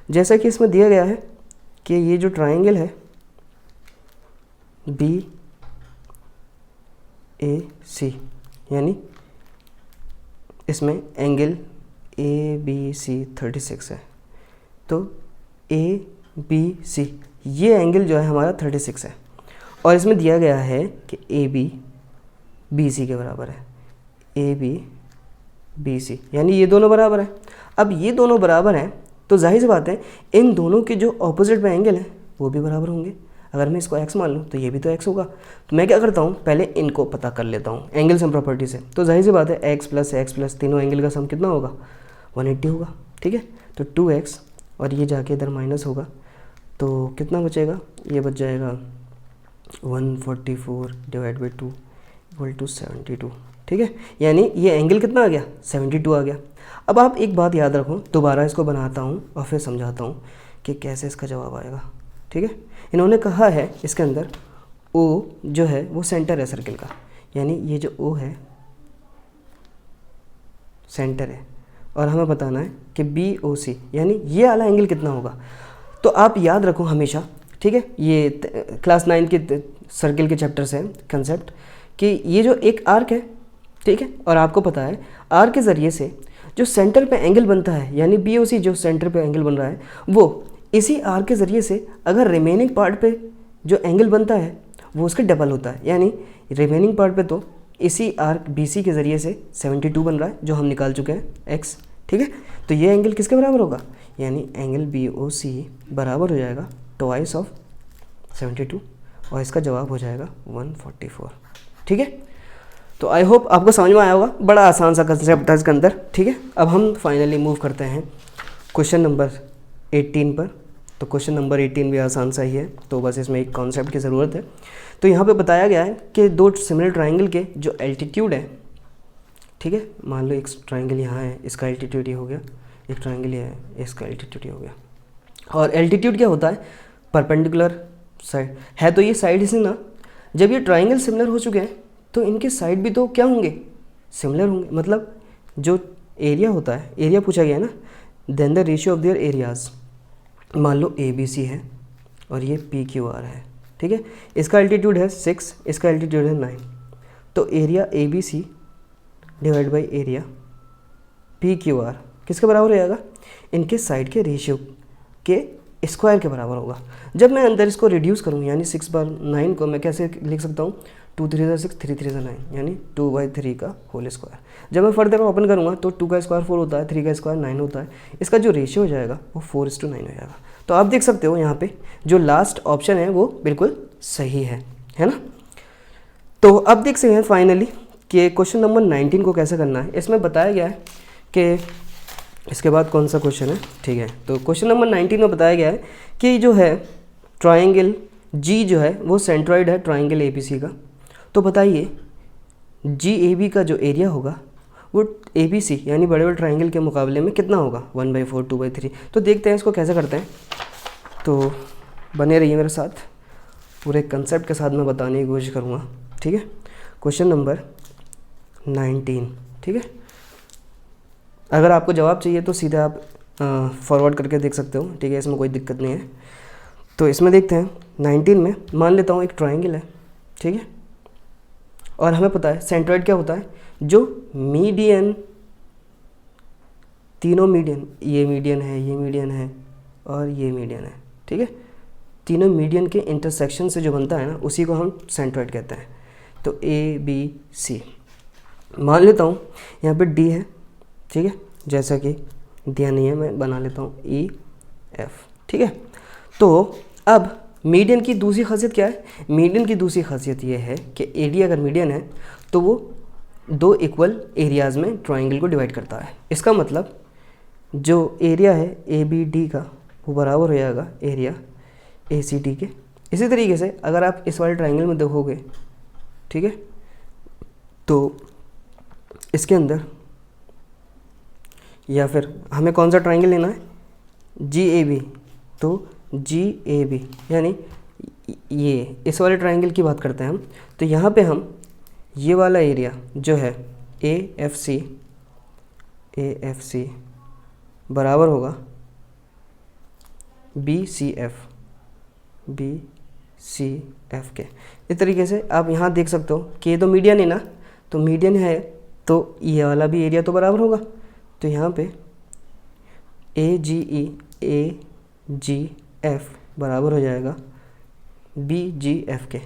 जैसा कि इसमें दिया गया है कि ये जो ट्राइंगल है बी ए सी, यानी इसमें एंगल ए बी सी 36 है। तो ए बी सी ये एंगल जो है हमारा 36 है, और इसमें दिया गया है कि ए बी बी सी के बराबर है, ए बी बी सी, यानी ये दोनों बराबर है। अब ये दोनों बराबर हैं तो जाहिर सी बात है इन दोनों के जो ऑपोजिट में एंगल हैं वो भी बराबर होंगे। अगर मैं इसको x मान लूँ तो ये भी तो x होगा। तो मैं क्या करता हूँ, पहले इनको पता कर लेता हूँ एंगल सम प्रॉपर्टी से। तो जाहिर सी बात है x + तीनों एंगल का सम कितना होगा, 180 होगा, ठीक है। तो 2x और ये जाके इधर माइनस होगा, तो कितना बचेगा, ये बच जाएगा 144 / 2 = 72, ठीक है। यानी ये एंगल कितना आ गया, 72 आ गया। अब आप एक बात याद रखो, दोबारा इसको बनाता हूँ और फिर समझाता हूँ कि कैसे इसका जवाब आएगा, ठीक है। इन्होंने कहा है इसके अंदर O जो है वो सेंटर है सर्किल का, यानी ये जो O है सेंटर है, और हमें बताना है कि BOC यानी ये वाला एंगल कितना होगा। तो आप याद रखो हमेशा, ठीक है, ये क्लास 9 के सर्किल के चैप्टर से कंसेप्ट कि ये जो एक आर्क है, ठीक है, और आपको पता है आर्क के ज़रिए से जो सेंटर पे एंगल बनता है, यानी BOC जो सेंटर पे एंगल बन रहा है, वो इसी आर्क के ज़रिए से अगर रिमेनिंग पार्ट पे जो एंगल बनता है वो उसके डबल होता है। यानी रिमेनिंग पार्ट पे तो इसी आर्क BC के ज़रिए से 72 बन रहा है, जो हम निकाल चुके हैं x, ठीक है। तो ये एंगल किसके बराबर होगा, यानी एंगल BOC बराबर हो जाएगा ट्वाइस ऑफ 72, और इसका जवाब हो जाएगा 144, ठीक है। तो आई होप आपको समझ में आया होगा, बड़ा आसान सा कंसेप्ट था इसके अंदर, ठीक है। अब हम फाइनली मूव करते हैं क्वेश्चन नंबर 18 पर। तो क्वेश्चन नंबर 18 भी आसान सा ही है, तो बस इसमें एक कॉन्सेप्ट की ज़रूरत है। तो यहाँ पे बताया गया है कि दो सिमिलर ट्राइंगल के जो एल्टीट्यूड है, ठीक है, मान लो एक ट्राइंगल यहाँ है, इसका एल्टीट्यूड ये हो गया, एक ट्राइंगल ये है, इसका एल्टीट्यूड ये हो गया। और एल्टीट्यूड क्या होता है, परपेंडिकुलर साइड है, तो ये साइड इसे ना, जब ये ट्राइंगल सिमिलर हो चुके हैं तो इनके साइड भी तो क्या होंगे, सिमिलर होंगे। मतलब जो एरिया होता है, एरिया पूछा गया है ना, then the ratio of their areas. मान लो ABC है और ये PQR है, ठीक है, इसका एल्टीट्यूड है 6, इसका एल्टीट्यूड है 9, तो area ABC divide by area PQR किसके बराबर हो जाएगा, इनके साइड के रेशियो के स्क्वायर के बराबर होगा। जब मैं अंदर इसको रिड्यूस करूँ, यानी 6/9 को मैं कैसे लिख सकता हूँ, 2 3 6 3 3 9, यानी 2/3 का होल स्क्वायर। जब मैं फर्दर ओपन करूँगा तो 2 का स्क्वायर 4 होता है, 3 का स्क्वायर 9 होता है, इसका जो रेशियो हो जाएगा वो 4:9 हो जाएगा। तो आप देख सकते हो यहाँ पे जो लास्ट ऑप्शन है वो बिल्कुल सही है ना। तो अब देख सकते हैं फाइनली कि क्वेश्चन नंबर 19 को कैसे करना है। इसमें बताया गया है कि इसके बाद कौन सा क्वेश्चन है, ठीक है। तो क्वेश्चन नंबर 19 में बताया गया है कि जो है ट्राइंगल जी जो है वो सेंट्रॉइड है ट्राइंगल ABC का। तो बताइए GAB का जो एरिया होगा वो ABC यानी बड़े बड़े ट्राइंगल के मुकाबले में कितना होगा, 1/4, 2/3। तो देखते हैं इसको कैसे करते हैं। तो बने रहिए मेरे साथ, पूरे कंसेप्ट के साथ मैं बताने की कोशिश करूँगा, ठीक है। क्वेश्चन नंबर 19, ठीक है। अगर आपको जवाब चाहिए तो सीधे आप फॉरवर्ड करके देख सकते हो, ठीक है, इसमें कोई दिक्कत नहीं है। तो इसमें देखते हैं 19 में मान लेता हूँ एक ट्राइंगल है, ठीक है, और हमें पता है सेंट्रॉइड क्या होता है, जो मीडियन, तीनों मीडियन, ये मीडियन है, ये मीडियन है और ये मीडियन है, ठीक है, तीनों मीडियन के इंटरसेक्शन से जो बनता है ना उसी को हम सेंट्रॉइड कहते हैं। तो ABC मान लेता हूँ, यहाँ पे D है, ठीक है, जैसा कि दिया नहीं है मैं बना लेता हूँ EF, ठीक है। तो अब मीडियन की दूसरी खासियत क्या है, मीडियन की दूसरी खासियत ये है कि AD अगर मीडियन है तो वो 2 इक्वल एरियाज़ में ट्राइंगल को डिवाइड करता है। इसका मतलब जो एरिया है ABD का वो बराबर हो जाएगा एरिया ACD के। इसी तरीके से अगर आप इस वाले ट्राइंगल में देखोगे, ठीक है, तो इसके अंदर या फिर हमें कौन सा ट्राइंगल लेना है, GAB। तो GAB यानी ये इस वाले ट्राइंगल की बात करते हैं हम। तो यहाँ पे हम ये वाला एरिया जो है AFC बराबर होगा BCF के। इस तरीके से आप यहाँ देख सकते हो कि ये तो मीडियन है ना, तो मीडियन है तो ये वाला भी एरिया तो बराबर होगा। तो यहाँ पे AGF बराबर हो जाएगा BGF के।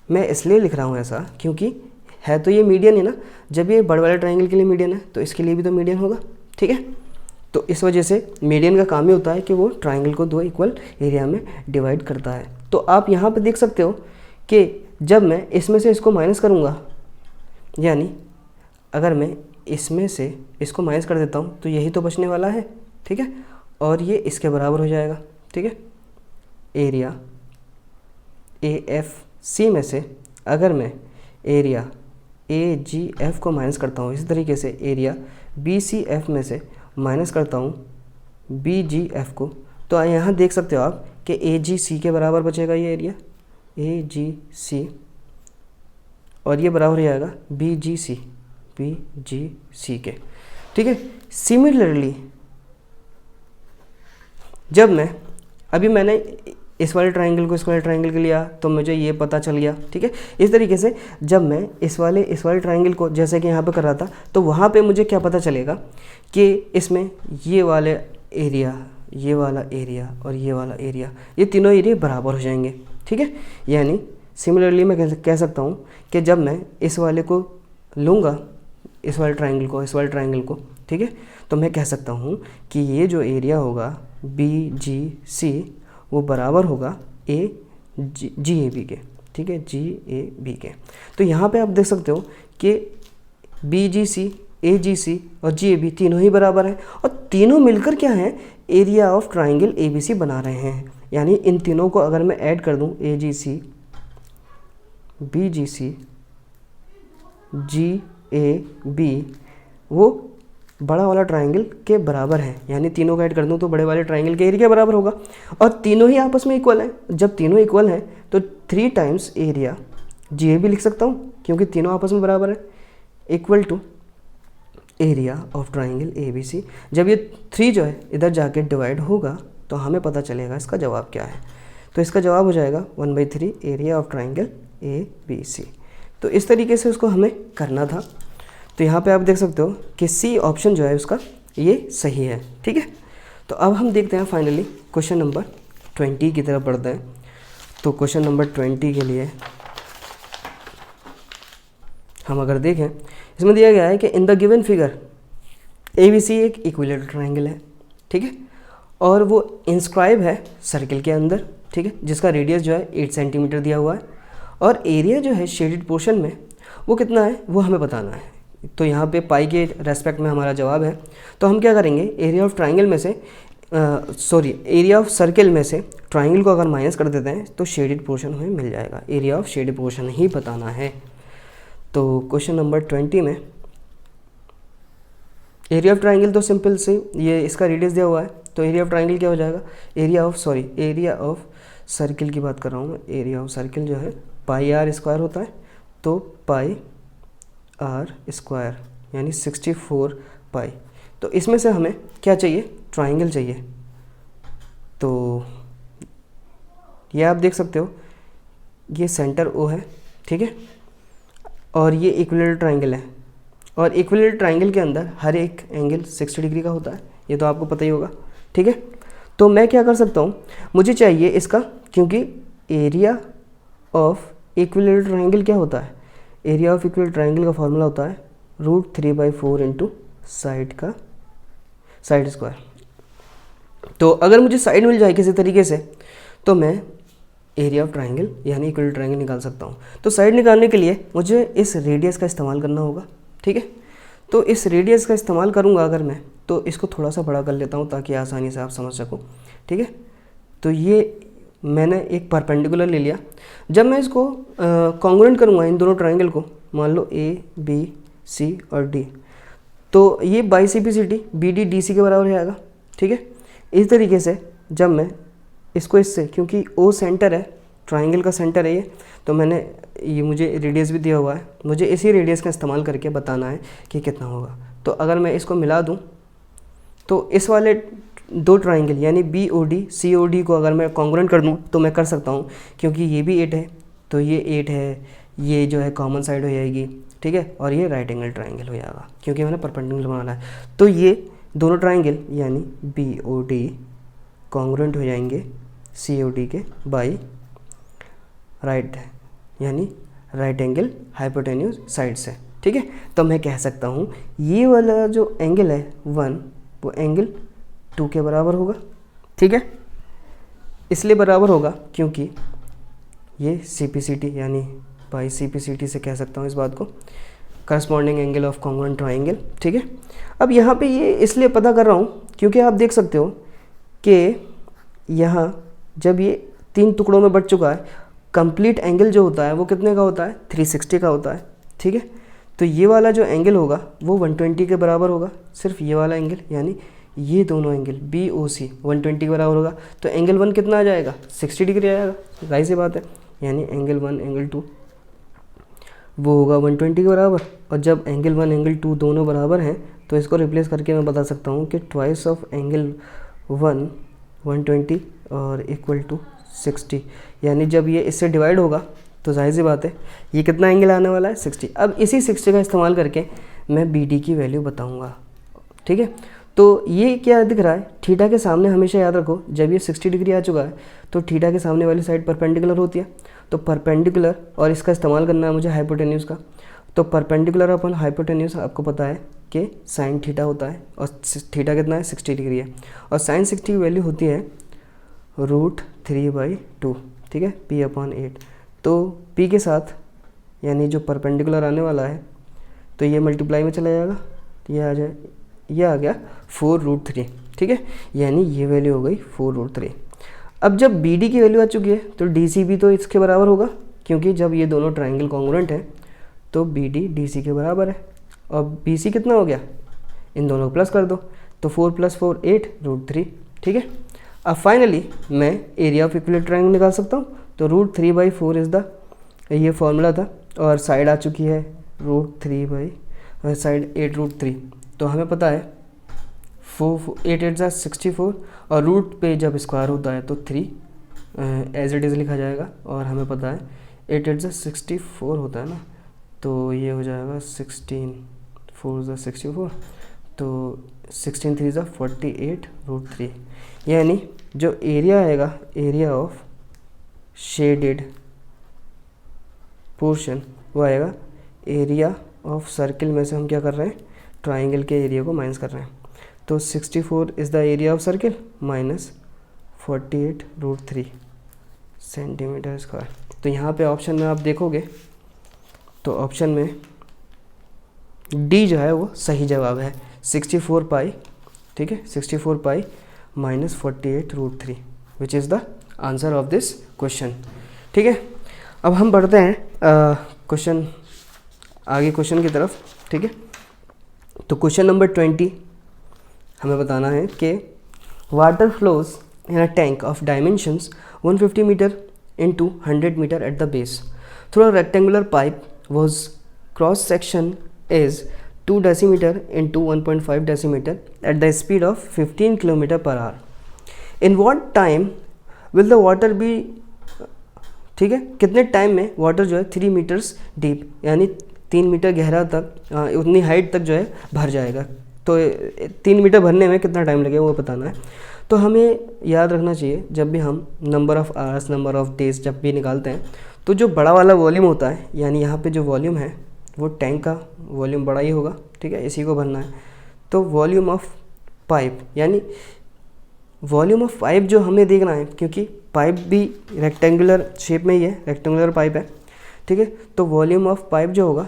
मैं इसलिए लिख रहा हूँ ऐसा क्योंकि है तो ये मीडियन है ना, जब ये बड़े वाले ट्राइंगल के लिए मीडियन है तो इसके लिए भी तो मीडियन होगा, ठीक है। तो इस वजह से मीडियन का काम ही होता है कि वो ट्राइंगल को 2 इक्वल एरिया में डिवाइड करता है। तो आप यहाँ पे देख सकते हो कि जब मैं इसमें से इसको माइनस करूँगा, यानी अगर मैं इसमें से इसको माइनस कर देता हूँ तो यही तो बचने वाला है, ठीक है, और ये इसके बराबर हो जाएगा, ठीक है। एरिया AFC में से अगर मैं एरिया AGF को माइनस करता हूँ, इसी तरीके से एरिया BCF में से माइनस करता हूँ BGF को, तो यहाँ देख सकते हो आप कि AGC के बराबर बचेगा ये एरिया AGC, और ये बराबर हो जाएगा BGC के, ठीक है। सिमिलरली जब मैंने इस वाले ट्राइंगल को इस वाले ट्राइंगल के लिया तो मुझे ये पता चल गया, ठीक है। इस तरीके से जब मैं इस वाले ट्राइंगल को जैसे कि यहाँ पे कर रहा था तो वहाँ पे मुझे क्या पता चलेगा कि इसमें ये वाले एरिया, ये वाला एरिया और ये वाला एरिया, ये तीनों एरिया बराबर हो जाएंगे, ठीक है। यानी सिमिलरली मैं कह सकता हूँ कि जब मैं इस वाले को लूँगा, इस वाले ट्राइंगल को, ठीक है, तो मैं कह सकता हूँ कि ये जो एरिया होगा BGC वो बराबर होगा GAB के, ठीक है, GAB के। तो यहाँ पे आप देख सकते हो कि BGC, AGC और GAB तीनों ही बराबर हैं और तीनों मिलकर क्या हैं, एरिया ऑफ ट्राइंगल ABC बना रहे हैं। यानी इन तीनों को अगर मैं ऐड कर दूँ AGC, BGC, GAB वो बड़ा वाला ट्राइंगल के बराबर है। यानी तीनों का ऐड कर दूँ तो बड़े वाले ट्राइंगल के एरिया बराबर होगा और तीनों ही आपस में इक्वल हैं। जब तीनों इक्वल हैं तो 3 टाइम्स एरिया GAB लिख सकता हूँ क्योंकि तीनों आपस में बराबर है, equal to area of triangle ABC। जब ये 3 जो है इधर जाके डिवाइड होगा तो हमें पता चलेगा इसका जवाब क्या है। तो इसका जवाब हो जाएगा 1/3 एरिया ऑफ ट्राइंगल ABC। तो इस तरीके से उसको हमें करना था। तो यहाँ पे आप देख सकते हो कि C ऑप्शन जो है उसका ये सही है, ठीक है। तो अब हम देखते हैं फाइनली क्वेश्चन नंबर 20 की तरफ बढ़ते हैं। तो क्वेश्चन नंबर 20 के लिए हम अगर देखें, इसमें दिया गया है कि in the given figure ABC एक इक्विलेटरल ट्राइंगल है, ठीक है, और वो इंस्क्राइब है सर्किल के अंदर, ठीक है, जिसका रेडियस जो है 8 सेंटीमीटर दिया हुआ है और एरिया जो है शेडेड पोर्शन में वो कितना है वो हमें बताना है। तो यहाँ पे पाई के रेस्पेक्ट में हमारा जवाब है। तो हम क्या करेंगे, एरिया ऑफ ट्राइंगल में से एरिया ऑफ सर्किल में से ट्राइंगल को अगर माइनस कर देते हैं तो शेडेड पोर्शन हमें मिल जाएगा। एरिया ऑफ शेडेड पोर्शन ही बताना है। तो क्वेश्चन नंबर 20 में एरिया ऑफ ट्राइंगल तो सिंपल से ये इसका रेडियस दिया हुआ है, तो एरिया ऑफ ट्राइंगल क्या हो जाएगा, एरिया ऑफ सर्किल की बात कर रहा हूँ मैं। एरिया ऑफ सर्किल जो है पाई आर स्क्वायर होता है, तो पाई आर स्क्वायर यानी 64 पाई। तो इसमें से हमें क्या चाहिए, ट्राइंगल चाहिए। तो ये आप देख सकते हो, ये सेंटर ओ है, ठीक है, और ये इक्विलेटरल ट्राइंगल है, और इक्विलेटरल ट्राइंगल के अंदर हर एक एंगल 60 डिग्री का होता है, ये तो आपको पता ही होगा, ठीक है। तो मैं क्या कर सकता हूँ, मुझे चाहिए इसका, क्योंकि एरिया ऑफ इक्विलेटरल ट्राइंगल क्या होता है, एरिया ऑफ इक्विलेटरल ट्राइंगल का फॉर्मूला होता है √3/4 इंटू साइड स्क्वायर। तो अगर मुझे साइड मिल जाए किसी तरीके से तो मैं एरिया ऑफ ट्राइंगल यानी इक्विलेटरल ट्राइंगल निकाल सकता हूँ। तो साइड निकालने के लिए मुझे इस रेडियस का इस्तेमाल करना होगा, ठीक है। तो इस रेडियस का इस्तेमाल करूँगा अगर मैं, तो इसको थोड़ा सा बड़ा कर लेता हूँ ताकि आसानी से आप समझ सको, ठीक है। तो ये मैंने एक परपेंडिकुलर ले लिया। जब मैं इसको कॉन्ग्रुएंट करूँगा इन दोनों ट्राइंगल को, मान लो ABC और D, तो ये बाई CPCT BD DC के बराबर आएगा, ठीक है। इस तरीके से जब मैं इसको इससे, क्योंकि O सेंटर है, ट्राइंगल का सेंटर है ये, तो मैंने ये मुझे रेडियस भी दिया हुआ है, मुझे इसी रेडियस का इस्तेमाल करके बताना है कि कितना होगा। तो अगर मैं इसको मिला दूँ तो इस वाले दो ट्राइंगल यानी BOD COD को अगर मैं कॉन्ग्रुएंट कर दूँ तो मैं कर सकता हूँ, क्योंकि ये भी 8 है, तो ये 8 है, ये जो है कॉमन साइड हो जाएगी, ठीक है, और ये राइट एंगल ट्राइंगल हो जाएगा क्योंकि मैंने परपेंडिकुलर बनाना है। तो ये दोनों ट्राइंगल यानी BOD कॉन्ग्रुएंट हो जाएंगे COD के बाई राइट यानी राइट एंगल हाइपोटेन्यूज साइड से, ठीक है। तो मैं कह सकता हूँ ये वाला जो एंगल है 1 वो एंगल 2 के बराबर होगा, ठीक है। इसलिए बराबर होगा क्योंकि ये CPCT यानी बाई CPCT से कह सकता हूँ इस बात को, corresponding angle of congruent triangle, ठीक है। अब यहाँ पे ये इसलिए पता कर रहा हूँ क्योंकि आप देख सकते हो कि यहाँ जब ये 3 टुकड़ों में बट चुका है, कंप्लीट एंगल जो होता है वो कितने का होता है, 360 का होता है, ठीक है। तो ये वाला जो एंगल होगा वो 120 के बराबर होगा, सिर्फ ये वाला एंगल यानी ये दोनों एंगल BOC 120 के बराबर होगा। तो एंगल 1 कितना आ जाएगा, 60 डिग्री आएगा, जाहिर सी बात है, यानी एंगल 1 एंगल 2 वो होगा 120 के बराबर। और जब एंगल 1 एंगल 2 दोनों बराबर हैं तो इसको रिप्लेस करके मैं बता सकता हूँ कि ट्वाइस ऑफ एंगल 1 120 और इक्वल टू 60, यानी जब ये इससे डिवाइड होगा तो जाहिर सी बात है ये कितना एंगल आने वाला है, 60। अब इसी 60 का इस्तेमाल करके मैं BD की वैल्यू बताऊँगा, ठीक है। तो ये क्या दिख रहा है, थीटा के सामने हमेशा याद रखो जब ये 60 डिग्री आ चुका है तो थीटा के सामने वाली साइड परपेंडिकुलर होती है, तो परपेंडिकुलर, और इसका इस्तेमाल करना है मुझे हाइपोटेन्यूज का। तो परपेंडिकुलर अपन हाइपोटेन्यूज आपको पता है कि साइन थीटा होता है, और थीटा कितना है, 60 डिग्री है, और साइन 60 की वैल्यू होती है √3/2, ठीक है, P/8। तो P के साथ यानी जो परपेंडिकुलर आने वाला है तो ये मल्टीप्लाई में चला जाएगा, ये आ गया 4√3, ठीक है, यानी ये वैल्यू हो गई 4√3। अब जब BD की वैल्यू आ चुकी है तो DC भी तो इसके बराबर होगा, क्योंकि जब ये दोनों ट्राइंगल कॉन्ग्रुएंट है तो BD DC के बराबर है। और BC कितना हो गया, इन दोनों को प्लस कर दो, तो 4 + 4 8 √3, ठीक है। अब फाइनली मैं एरिया ऑफ इक्विलेटरल ट्राइंगल निकाल सकता हूँ, तो √3/4 इज़ द ये फॉर्मूला था, और साइड आ चुकी है साइड 8√3। तो हमें पता है 8 8 64, और रूट पे जब स्क्वायर होता है तो 3 एज इट इज़ लिखा जाएगा, और हमें पता है 8 8 64 होता है ना, तो ये हो जाएगा 16 4 64, तो 16 3 48 √3, यानी जो एरिया आएगा, एरिया ऑफ शेडेड पोर्शन, वो आएगा एरिया ऑफ सर्किल में से हम क्या कर रहे हैं, ट्राइंगल के एरिया को माइनस कर रहे हैं। तो 64 is the area of circle minus 48 √3 centimetre square. तो यहाँ पे ऑप्शन में आप देखोगे तो ऑप्शन में डी जो है वो सही जवाब है, 64 पाई, ठीक है, 64 pi minus 48√3 which is the answer of this question, ठीक है। अब हम बढ़ते हैं क्वेश्चन आगे क्वेश्चन की तरफ, ठीक है। तो क्वेश्चन नंबर 20 हमें बताना है कि water flows in a tank of dimensions 150 metre into 100 meter at the base through a rectangular pipe whose cross section is 2 decimeter into 1.5 decimeter at the speed of 15 km per hour. In what time will the water be, ठीक है, कितने time में water जो है 3 metres deep यानी 3 metre गहरा तक उतनी हाइट तक जो है भर जाएगा। तो 3 मीटर भरने में कितना टाइम लगेगा वो बताना है। तो हमें याद रखना चाहिए जब भी हम number of hours, number of days जब भी निकालते हैं तो जो बड़ा वाला वॉल्यूम होता है, यानी यहाँ पे जो वॉल्यूम है वो टैंक का वॉल्यूम बड़ा ही होगा, ठीक है, इसी को भरना है। तो वॉल्यूम ऑफ पाइप यानी वॉल्यूम ऑफ पाइप जो हमें देखना है, क्योंकि पाइप भी रेक्टेंगुलर शेप में ही है, रेक्टेंगुलर पाइप है, ठीक है। तो वॉल्यूम ऑफ पाइप जो होगा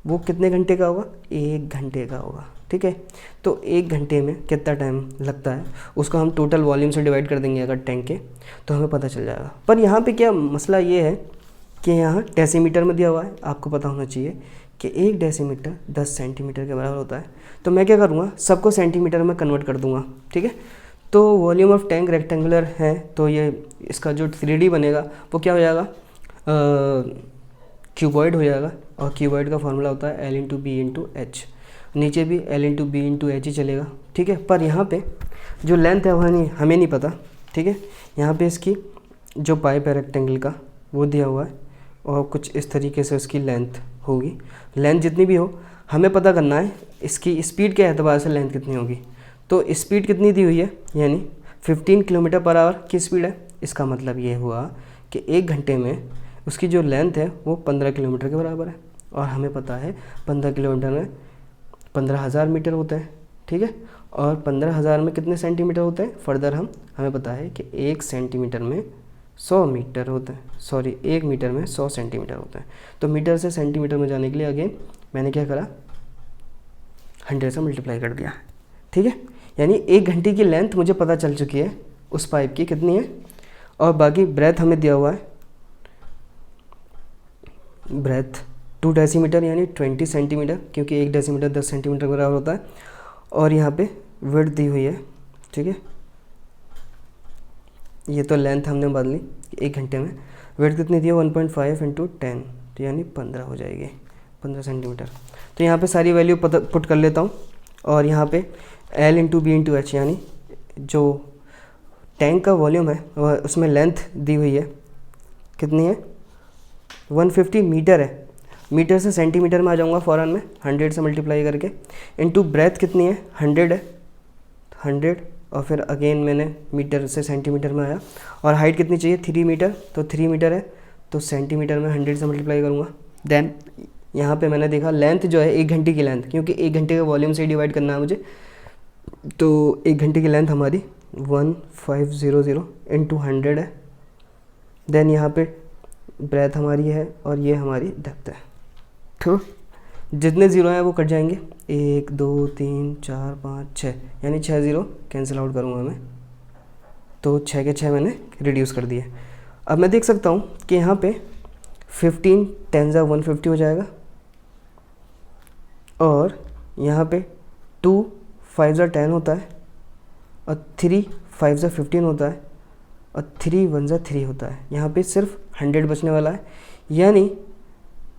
वो कितने घंटे का होगा, 1 घंटे का होगा, ठीक है। तो 1 घंटे में कितना टाइम लगता है उसको हम टोटल वॉल्यूम से डिवाइड कर देंगे अगर टैंक के, तो हमें पता चल जाएगा। पर यहाँ पे क्या मसला ये है कि यहाँ डेसीमीटर में दिया हुआ है, आपको पता होना चाहिए कि 1 डेसीमीटर 10 सेंटीमीटर के बराबर होता है। तो मैं क्या करूँगा, सबको सेंटीमीटर में कन्वर्ट कर दूँगा, ठीक है। तो वॉल्यूम ऑफ टैंक रेक्टेंगुलर है तो ये इसका जो 3D बनेगा वो क्या हो जाएगा, क्यूबॉइड हो जाएगा, और क्यूबॉइड का फॉर्मूला होता है L/B/H, नीचे भी L/B/H ही चलेगा, ठीक है। पर यहाँ पे जो लेंथ है वो हमें नहीं पता, ठीक है। यहाँ पे इसकी जो पाइप है रेक्टेंगल का वो दिया हुआ है और कुछ इस तरीके से उसकी लेंथ होगी। लेंथ जितनी भी हो हमें पता करना है इसकी स्पीड के एतबार से लेंथ कितनी होगी। तो स्पीड कितनी दी हुई है, यानी 15 किलोमीटर पर आवर की स्पीड है। इसका मतलब ये हुआ कि 1 घंटे में उसकी जो लेंथ है वो 15 किलोमीटर के बराबर है, और हमें पता है 15 किलोमीटर में 15,000 मीटर होता है, ठीक है। और 15,000 में कितने सेंटीमीटर होते हैं, फर्दर हमें पता है कि 1 सेंटीमीटर में 100 मीटर होता है, सॉरी 1 मीटर में 100 सेंटीमीटर होता है। तो मीटर से सेंटीमीटर में जाने के लिए अगेन मैंने क्या करा, 100 से मल्टीप्लाई कर दिया, ठीक है। यानी 1 घंटे की लेंथ मुझे पता चल चुकी है उस पाइप की कितनी है, और बाकी ब्रेथ हमें दिया हुआ है, ब्रेथ 2 डेसीमीटर यानी 20 सेंटीमीटर, क्योंकि 1 डेसीमीटर 10 सेंटीमीटर के बराबर होता है। और यहाँ पे विड्थ दी हुई है, ठीक है। ये तो लेंथ हमने बदली 1 घंटे में, विड्थ कितनी दी है 1.5 × 10, तो यानी 15 हो जाएगी, 15 सेंटीमीटर। तो यहाँ पे सारी वैल्यू पुट कर लेता हूँ, और यहाँ पे L/B/H यानी जो टैंक का वॉल्यूम है वह उसमें लेंथ दी हुई है, कितनी है 150 मीटर है। मीटर से सेंटीमीटर में आ जाऊँगा फ़ौरन में 100 से मल्टीप्लाई करके, इनटू ब्रेथ कितनी है 100 है, 100, और फिर अगेन मैंने मीटर से सेंटीमीटर में आया, और हाइट कितनी चाहिए 3 मीटर, तो 3 मीटर है तो सेंटीमीटर में 100 से मल्टीप्लाई करूँगा। देन यहाँ पे मैंने देखा लेंथ जो है 1 घंटे की लेंथ, क्योंकि 1 घंटे के वॉल्यूम से डिवाइड करना है मुझे, तो 1 घंटे की लेंथ हमारी 1500 × 100 है। देन यहाँ पे ब्रेथ हमारी है और ये हमारी डेप्थ है। तो जितने ज़ीरो हैं वो कट जाएंगे, 1 2 3 4 5 6, यानी 6 ज़ीरो कैंसिल आउट करूँगा मैं, तो 6 के 6 मैंने रिड्यूस कर दिए। अब मैं देख सकता हूँ कि यहाँ पे 15 10 × 150 हो जाएगा, और यहाँ पे 2 5 × 10 होता है, और 3 5 × 15 होता है, और 3 1 × 3 होता है। यहाँ पे सिर्फ 100 बचने वाला है, यानी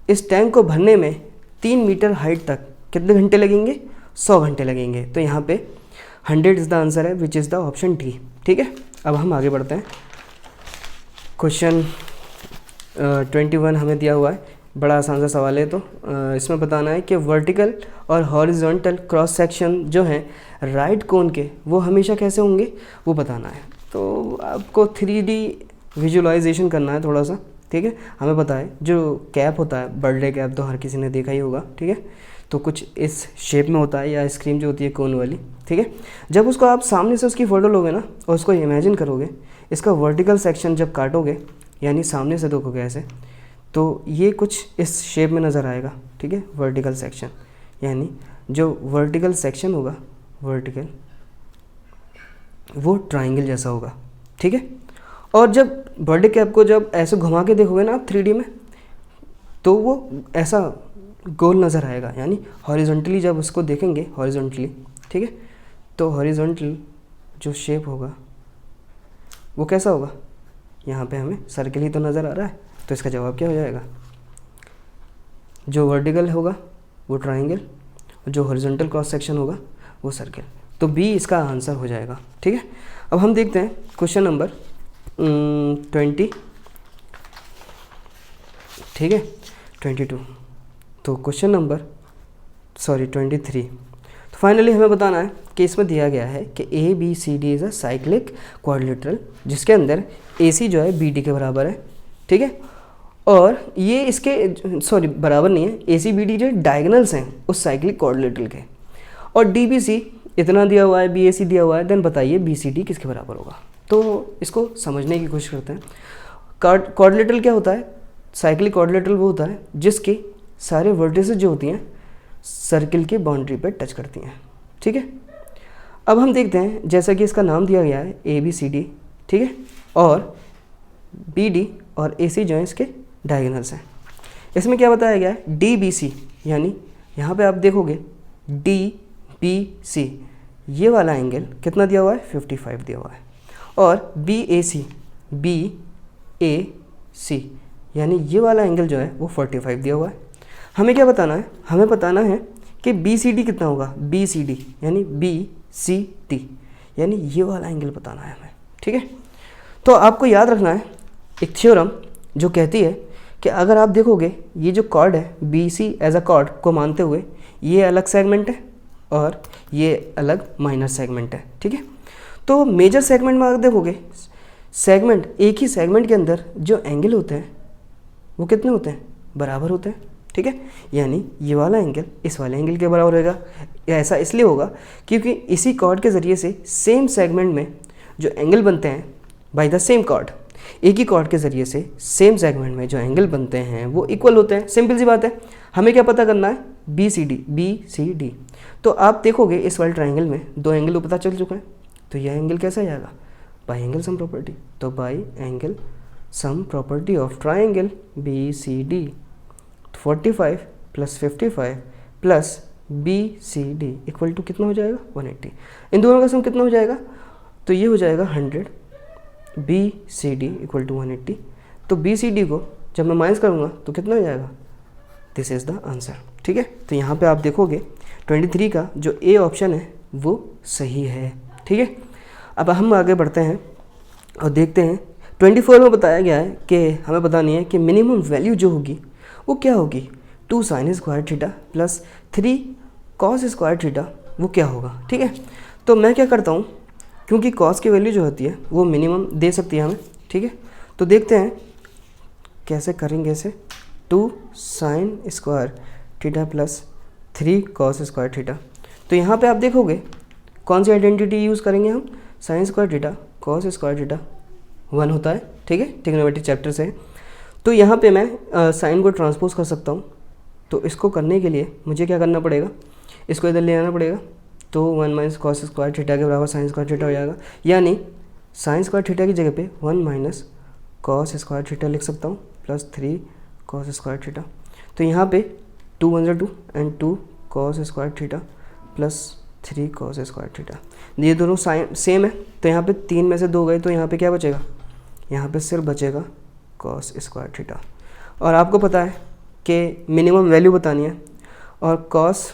इस टैंक को भरने में 3 मीटर हाइट तक कितने घंटे लगेंगे, 100 घंटे लगेंगे। तो यहाँ पे 100 इज़ द आंसर है, विच इज़ द ऑप्शन डी, ठीक है। अब हम आगे बढ़ते हैं। क्वेश्चन 21 हमें दिया हुआ है, बड़ा आसान सा सवाल है। तो इसमें बताना है कि वर्टिकल और हॉरिजॉन्टल क्रॉस सेक्शन जो हैं राइट कोन के वो हमेशा कैसे होंगे वो बताना है। तो आपको 3D विजुअलाइजेशन करना है थोड़ा सा, ठीक है। हमें पता है जो कैप होता है, बर्थडे कैप तो हर किसी ने देखा ही होगा, ठीक है। तो कुछ इस शेप में होता है, या आइसक्रीम जो होती है कोन वाली, ठीक है। जब उसको आप सामने से उसकी फ़ोटो लोगे ना और उसको इमेजिन करोगे, इसका वर्टिकल सेक्शन जब काटोगे यानी सामने से देखोगे ऐसे, तो ये कुछ इस शेप में नज़र आएगा, ठीक है, वर्टिकल सेक्शन। यानी जो वर्टिकल सेक्शन होगा, वर्टिकल, वो ट्राइंगल जैसा होगा, ठीक है। और जब बर्थडे कैप को जब ऐसे घुमा के देखोगे ना आप 3D में, तो वो ऐसा गोल नज़र आएगा, यानी हॉरिजॉन्टली जब उसको देखेंगे, हॉरिजॉन्टली, ठीक है, तो हॉरिजॉन्टल जो शेप होगा वो कैसा होगा, यहाँ पे हमें सर्किल ही तो नज़र आ रहा है, तो इसका जवाब क्या हो जाएगा, जो वर्टिकल होगा वो ट्राइंगल, और जो हॉरिजॉन्टल क्रॉस सेक्शन होगा वो सर्किल। तो बी इसका आंसर हो जाएगा, ठीक है। अब हम देखते हैं क्वेश्चन नंबर 20, ठीक है, 22, तो क्वेश्चन नंबर 23। तो फाइनली हमें बताना है कि इसमें दिया गया है कि A B C D is a cyclic quadrilateral, जिसके अंदर ए सी जो है बी डी के बराबर है, ठीक है। और ये इसके बराबर नहीं है, ए सी बी डी जो डायगनल्स हैं उस साइक्लिक क्वाड्रिलेटरल के, और डी बी सी इतना दिया हुआ है, बी ए सी दिया हुआ है, देन बताइए बी सी डी किसके बराबर होगा। तो इसको समझने की कोशिश करते हैं। क्वाड्रिलेटरल क्या होता है, साइक्लिक क्वाड्रिलेटरल वो होता है जिसके सारे वर्टिसेस जो होती हैं सर्किल के बाउंड्री पर टच करती हैं, ठीक है। अब हम देखते हैं, जैसा कि इसका नाम दिया गया है ए बी सी डी, ठीक है, और बी डी और ए सी जो है इसके डायगोनल्स हैं। इसमें क्या बताया गया है, डी बी सी, यानी यहाँ पे आप देखोगे डी बी सी, ये वाला एंगल कितना दिया हुआ है, 55 दिया हुआ है, और बी ए सी यानी ये वाला एंगल जो है वो 45 दिया हुआ है। हमें क्या बताना है, हमें बताना है कि बी सी डी कितना होगा, बी सी डी यानी बी सी डी, यानी ये वाला एंगल बताना है हमें, ठीक है। तो आपको याद रखना है एक थ्योरम जो कहती है कि अगर आप देखोगे ये जो कॉर्ड है B C as a chord को मानते हुए, ये अलग सेगमेंट है और ये अलग माइनर सेगमेंट है, ठीक है। तो मेजर सेगमेंट में अगर देखोगे, सेगमेंट, एक ही सेगमेंट के अंदर जो एंगल होते हैं वो कितने होते हैं, बराबर होते हैं, ठीक है। यानी ये वाला एंगल इस वाले एंगल के बराबर होगा। ऐसा इसलिए होगा क्योंकि इसी कॉर्ड के ज़रिए से सेम सेगमेंट में जो एंगल बनते हैं बाय द सेम कॉर्ड, एक ही कॉर्ड के ज़रिए से सेम सेगमेंट में जो एंगल बनते हैं वो इक्वल होते हैं। सिंपल सी बात है। हमें क्या पता करना है, बी सी डी। तो आप देखोगे इस वाले ट्राइंगल में दो एंगल तो पता चल चुके हैं, तो यह एंगल कैसा जाएगा, बाई एंगल सम प्रॉपर्टी। तो by angle sum property of triangle B C D, 45 plus 55 plus B C D equal to कितना हो जाएगा, 180। इन दोनों का सम कितना हो जाएगा, तो ये हो जाएगा 100, B C D equal to 180। तो बी सी डी को जब मैं माइनस करूँगा तो कितना हो जाएगा, दिस इज़ द आंसर, ठीक है। तो यहाँ पे आप देखोगे 23 का जो ए ऑप्शन है वो सही है, ठीक है। अब हम आगे बढ़ते हैं और देखते हैं 24 में बताया गया है कि हमें बतानी है कि मिनिमम वैल्यू जो होगी वो क्या होगी, 2 sine square theta plus 3 cos square theta, वो क्या होगा, ठीक है। तो मैं क्या करता हूँ, क्योंकि कॉस की वैल्यू जो होती है वो मिनिमम दे सकती है हमें, ठीक है। तो देखते हैं कैसे करेंगे इसे, 2 sine square theta plus 3 cos square theta. तो यहाँ पे आप देखोगे कौन सी आइडेंटिटी यूज़ करेंगे हम, sine square theta cos square theta 1 होता है, ठीक है, ट्रिग्नोमेट्री चैप्टर से। तो यहाँ पे मैं साइन को ट्रांसपोज कर सकता हूँ। तो इसको करने के लिए मुझे क्या करना पड़ेगा, इसको इधर ले आना पड़ेगा। तो 1 माइनस कॉस स्क्वायर थीटा के बराबर साइन स्क्वायर थीटा हो जाएगा, यानी साइन स्क्वायर थीटा की जगह पे 1 माइनस कॉस स्क्वायर थीटा लिख सकता हूँ प्लस 3 कॉस स्क्वायर थीटा। तो यहाँ पे 2 1 2 and 2 cos square theta plus 3 cos square theta, ये दोनों साइन सेम है। तो यहाँ पे 3 में से 2 गए, तो यहाँ पे क्या बचेगा, यहाँ पे सिर्फ बचेगा कॉस स्क्वायर थीटा। और आपको पता है कि मिनिमम वैल्यू बतानी है, और कॉस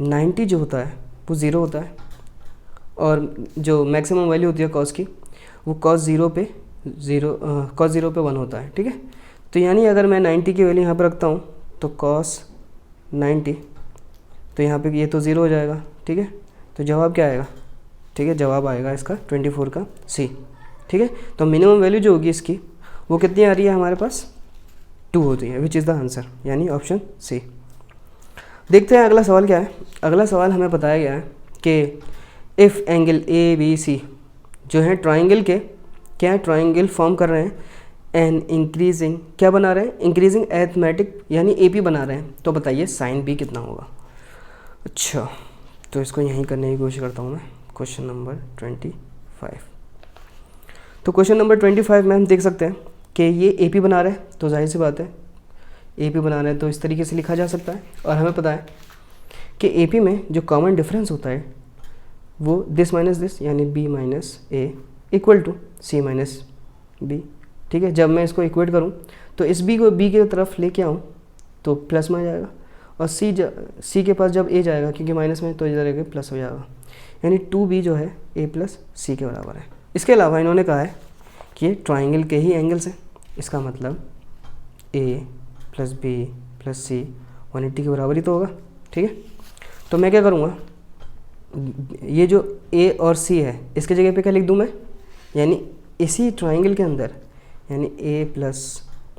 90 जो होता है वो 0 होता है, और जो मैक्सिमम वैल्यू होती है कॉस की वो कॉस 0 पे 1 होता है, ठीक है। तो यानी अगर मैं 90 की वैल्यू यहाँ पर रखता हूँ तो कॉस 90, तो यहाँ पे ये तो 0 हो जाएगा, ठीक है। तो जवाब क्या आएगा, ठीक है, जवाब आएगा इसका 24 का सी, ठीक है। तो मिनिमम वैल्यू जो होगी इसकी वो कितनी आ रही है हमारे पास, 2 होती है, विच इज़ द आंसर, यानी ऑप्शन सी। देखते हैं अगला सवाल क्या है। अगला सवाल हमें बताया गया है कि if angle A B C जो है ट्राइंगल के क्या है, ट्राइंगल फॉर्म कर रहे हैं, एन इंक्रीजिंग क्या बना रहे हैं, इंक्रीजिंग एथमेटिक यानी एपी बना रहे हैं, तो बताइए साइन बी कितना होगा। अच्छा तो इसको यहीं करने की कोशिश करता हूँ मैं, क्वेश्चन नंबर 25। तो क्वेश्चन नंबर 25 में हम देख सकते हैं कि ये एपी बना रहे हैं, तो जाहिर सी बात है एपी बना रहे हैं तो इस तरीके से लिखा जा सकता है। और हमें पता है कि एपी में जो कॉमन डिफरेंस होता है वो दिस माइनस दिस यानी B minus A equal to C minus B. ठीक है, जब मैं इसको इक्वेट करूं तो इस बी को बी की तरफ लेके आऊं तो प्लस में आ जाएगा, और सी के पास जब ए जाएगा क्योंकि माइनस में तो इधर आगे प्लस हो जाएगा, यानी 2b जो है a प्लस सी के बराबर है। इसके अलावा इन्होंने कहा है कि ये ट्राइंगल के ही एंगल्स हैं, इसका मतलब a प्लस बी प्लस सी 180 के बराबर ही तो होगा। ठीक है, तो मैं क्या करूँगा, ये जो a और c है इसके जगह पे क्या लिख दूँ मैं, यानी इसी ट्राइंगल के अंदर यानी a plus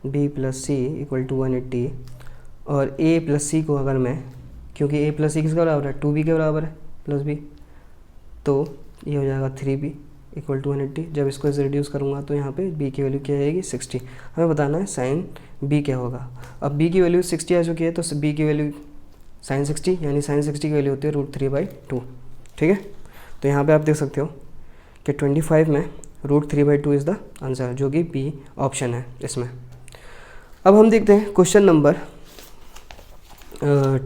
B plus C equal to 180, और a प्लस सी को अगर मैं, क्योंकि a प्लस सी किसका बराबर है 2b के बराबर है प्लस b, तो ये हो जाएगा 3b इक्वल टू 180। जब इसको इसे रिड्यूस करूँगा तो यहाँ पे b की वैल्यू क्या आएगी 60। हमें बताना है साइन b क्या होगा। अब b की वैल्यू 60 आ चुकी है तो b की वैल्यू साइन 60 यानी साइन 60 की वैल्यू होती है √3/2। ठीक है, तो यहाँ पे आप देख सकते हो कि 25 में √3/2 इज़ द आंसर, जो कि बी ऑप्शन है इसमें। अब हम देखते हैं क्वेश्चन नंबर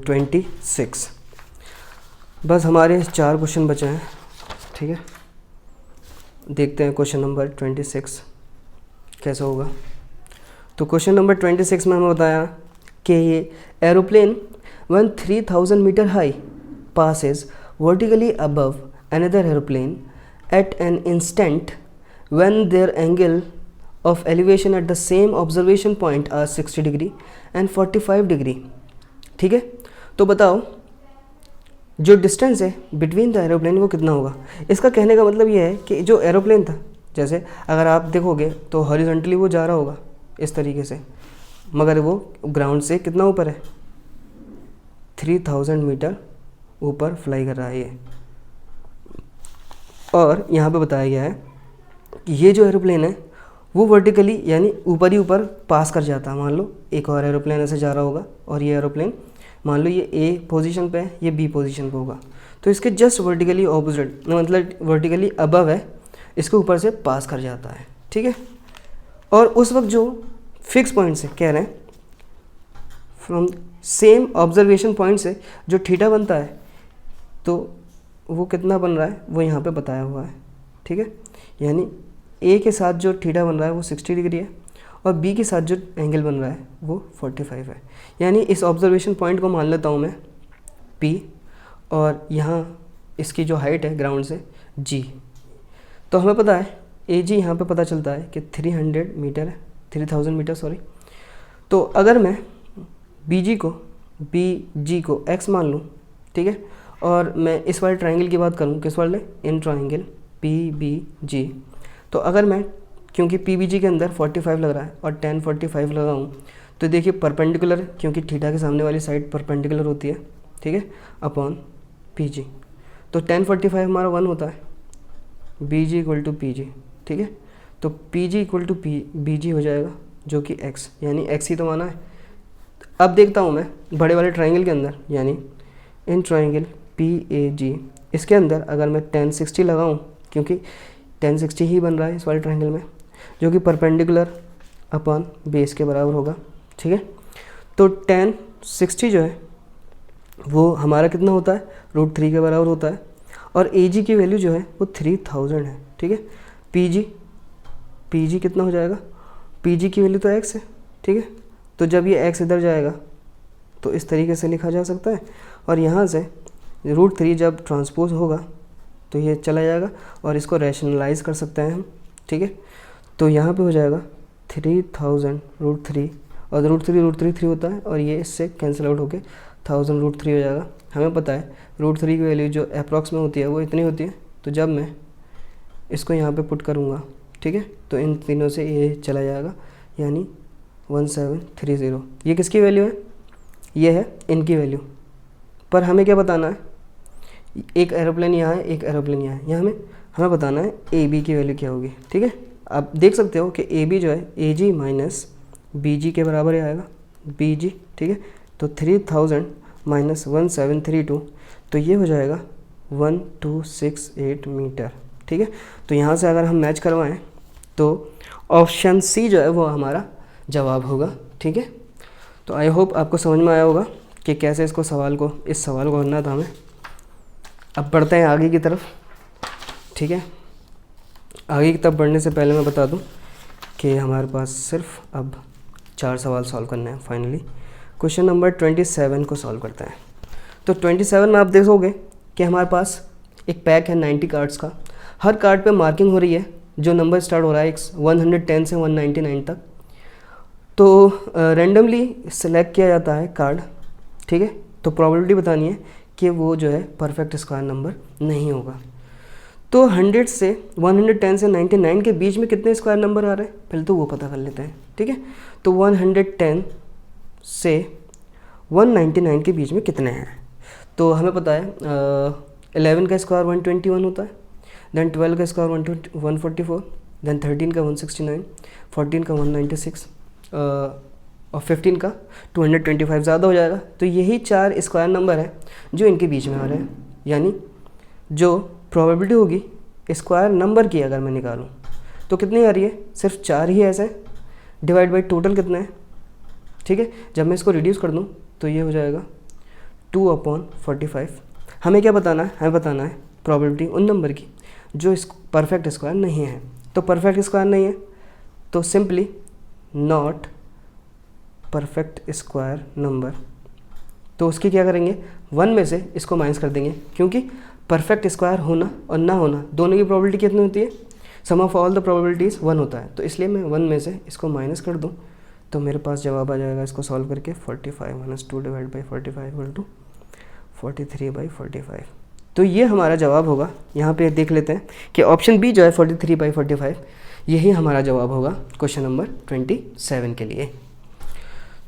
26। बस हमारे 4 क्वेश्चन बचे हैं। ठीक है, देखते हैं क्वेश्चन नंबर 26 कैसा होगा। तो क्वेश्चन नंबर 26 में हमें बताया कि ये aeroplane 3000 metre high passes vertically above another aeroplane at an instant when their angle of elevation at the same observation point are 60 degree and 45 degree। ठीक है, तो बताओ जो डिस्टेंस है बिटवीन द एरोप्लेन वो कितना होगा। इसका कहने का मतलब ये है कि जो एरोप्लेन था, जैसे अगर आप देखोगे तो हॉरिजॉन्टली वो जा रहा होगा इस तरीके से, मगर वो ग्राउंड से कितना ऊपर है 3000 मीटर ऊपर फ्लाई कर रहा है ये। और यहाँ पे बताया गया है कि ये जो एरोप्लेन है वो वर्टिकली यानी ऊपर ही ऊपर पास कर जाता है। मान लो एक और एरोप्लेन ऐसे जा रहा होगा और ये एरोप्लेन मान लो ये ए पोजीशन पे है, ये बी पोजीशन पे होगा, तो इसके जस्ट वर्टिकली ऑपोजिट मतलब वर्टिकली अबव है, इसके ऊपर से पास कर जाता है। ठीक है, और उस वक्त जो फिक्स पॉइंट से कह रहे हैं फ्रॉम सेम ऑब्जर्वेशन पॉइंट से जो थीटा बनता है तो वो कितना बन रहा है वो यहाँ पे बताया हुआ है। ठीक है, यानी ए के साथ जो थीटा बन रहा है वो 60 डिग्री है और बी के साथ जो एंगल बन रहा है वो 45 है। यानी इस ऑब्जर्वेशन पॉइंट को मान लेता हूँ मैं P, और यहाँ इसकी जो हाइट है ग्राउंड से G। तो हमें पता है AG यहाँ पे पता चलता है कि 300 मीटर है, 3000 मीटर सॉरी। तो अगर मैं BG को x मान लूँ, ठीक है, और मैं इस वाले ट्राइंगल की बात करूँ, किस वाले, इन ट्राइंगल PBG, तो अगर मैं क्योंकि PBG के अंदर 45 लग रहा है और tan 45 लगाऊँ तो देखिए परपेंडिकुलर, क्योंकि थीटा के सामने वाली साइड परपेंडिकुलर होती है, ठीक है, अपॉन PG। तो tan 45 हमारा 1 होता है, BG इक्वल टू PG। ठीक है, तो PG इक्वल टू BG हो जाएगा जो कि x, यानी x ही तो माना है। अब देखता हूँ मैं बड़े वाले ट्राइंगल के अंदर, यानी इन ट्राइंगल PAG, इसके अंदर अगर मैं tan 60 लगाऊँ, क्योंकि tan 60 ही बन रहा है इस वाले ट्राइंगल में, जो कि परपेंडिकुलर अपॉन बेस के बराबर होगा। ठीक है, तो tan 60 जो है वो हमारा कितना होता है √3 के बराबर होता है, और AG की वैल्यू जो है वो 3000 है। ठीक है, PG कितना हो जाएगा, PG की वैल्यू तो x है। ठीक है, तो जब ये x इधर जाएगा तो इस तरीके से लिखा जा सकता है, और यहाँ से √3 जब ट्रांसपोज होगा तो ये चला जाएगा और इसको रैशनलाइज कर सकते हैं हम। ठीक है, तो यहाँ पे हो जाएगा 3000 √3, और √3 3 होता है और ये इससे कैंसिल आउट होके 1000 √3 हो जाएगा। हमें पता है √3 की वैल्यू जो अप्रॉक्स में होती है वो इतनी होती है, तो जब मैं इसको यहाँ पे पुट करूँगा, ठीक है, तो इन तीनों से ये चला जाएगा, यानी 1730। ये किसकी वैल्यू है, ये है इनकी वैल्यू। पर हमें क्या बताना है, एक एरोप्लेन यहाँ है, एक एरोप्लेन यहाँ है, यहाँ हमें बताना है AB की वैल्यू क्या होगी। ठीक है, आप देख सकते हो कि ए बी जो है ए जी माइनस बी जी के बराबर ही आएगा, बी जी, ठीक है। तो 3000 माइनस 1732, तो ये हो जाएगा 1268 मीटर, ठीक है। तो यहाँ से अगर हम मैच करवाएं तो ऑप्शन सी जो है वो हमारा जवाब होगा, ठीक है। तो आई होप आपको समझ में आया होगा कि कैसे इस सवाल को करना था हमें। अब बढ़ते हैं आगे की तरफ, ठीक है। आगे की तरफ बढ़ने से पहले मैं बता दूं कि हमारे पास सिर्फ अब 4 सवाल सॉल्व करने हैं फाइनली। क्वेश्चन नंबर 27 को सॉल्व करते हैं। तो 27 में आप देखोगे कि हमारे पास एक पैक है 90 कार्ड्स का। हर कार्ड पे मार्किंग हो रही है, जो नंबर स्टार्ट हो रहा है 110 से 199 तक। तो रैंडमली सेलेक्ट किया जाता है कार्ड, ठीक है। तो प्रोबेबिलिटी बतानी है कि वो जो है परफेक्ट स्क्वायर नंबर नहीं होगा। तो 100 से 110 से 99 के बीच में कितने स्क्वायर नंबर आ रहे हैं, पहले तो वो पता कर लेते हैं, ठीक है। तो 110 से 199 के बीच में कितने हैं, तो हमें पता है 11 का स्क्वायर 121 होता है, देन 12 का स्क्वायर 144, देन 13 का 169, 14 का 196 और 15 का 225 ज़्यादा हो जाएगा। तो यही 4 स्क्वायर नंबर हैं जो इनके बीच में आ रहे हैं, यानी जो प्रोबेबिलिटी होगी स्क्वायर नंबर की अगर मैं निकालूं तो कितनी आ रही है, सिर्फ 4 ही ऐसे डिवाइड बाई टोटल कितना है, ठीक है। जब मैं इसको रिड्यूस कर दूं तो ये हो जाएगा 2/45। हमें क्या बताना है, हमें बताना है प्रोबेबिलिटी उन नंबर की जो इस परफेक्ट स्क्वायर नहीं है। तो परफेक्ट स्क्वायर नहीं है तो simply not perfect square number, तो उसकी क्या करेंगे 1 में से इसको माइनस कर देंगे, क्योंकि परफेक्ट स्क्वायर होना और ना होना दोनों की प्रोबेबिलिटी कितनी होती है, सम ऑफ ऑल द प्रोबेबिलिटीज़ 1 होता है। तो इसलिए मैं 1 में से इसको माइनस कर दूं तो मेरे पास जवाब आ जाएगा इसको सॉल्व करके 45 minus 2 divide by 45 equal to 43/45। तो ये हमारा जवाब होगा। यहाँ पे देख लेते हैं कि ऑप्शन बी जो है 43/45 यही हमारा जवाब होगा क्वेश्चन नंबर 27 के लिए।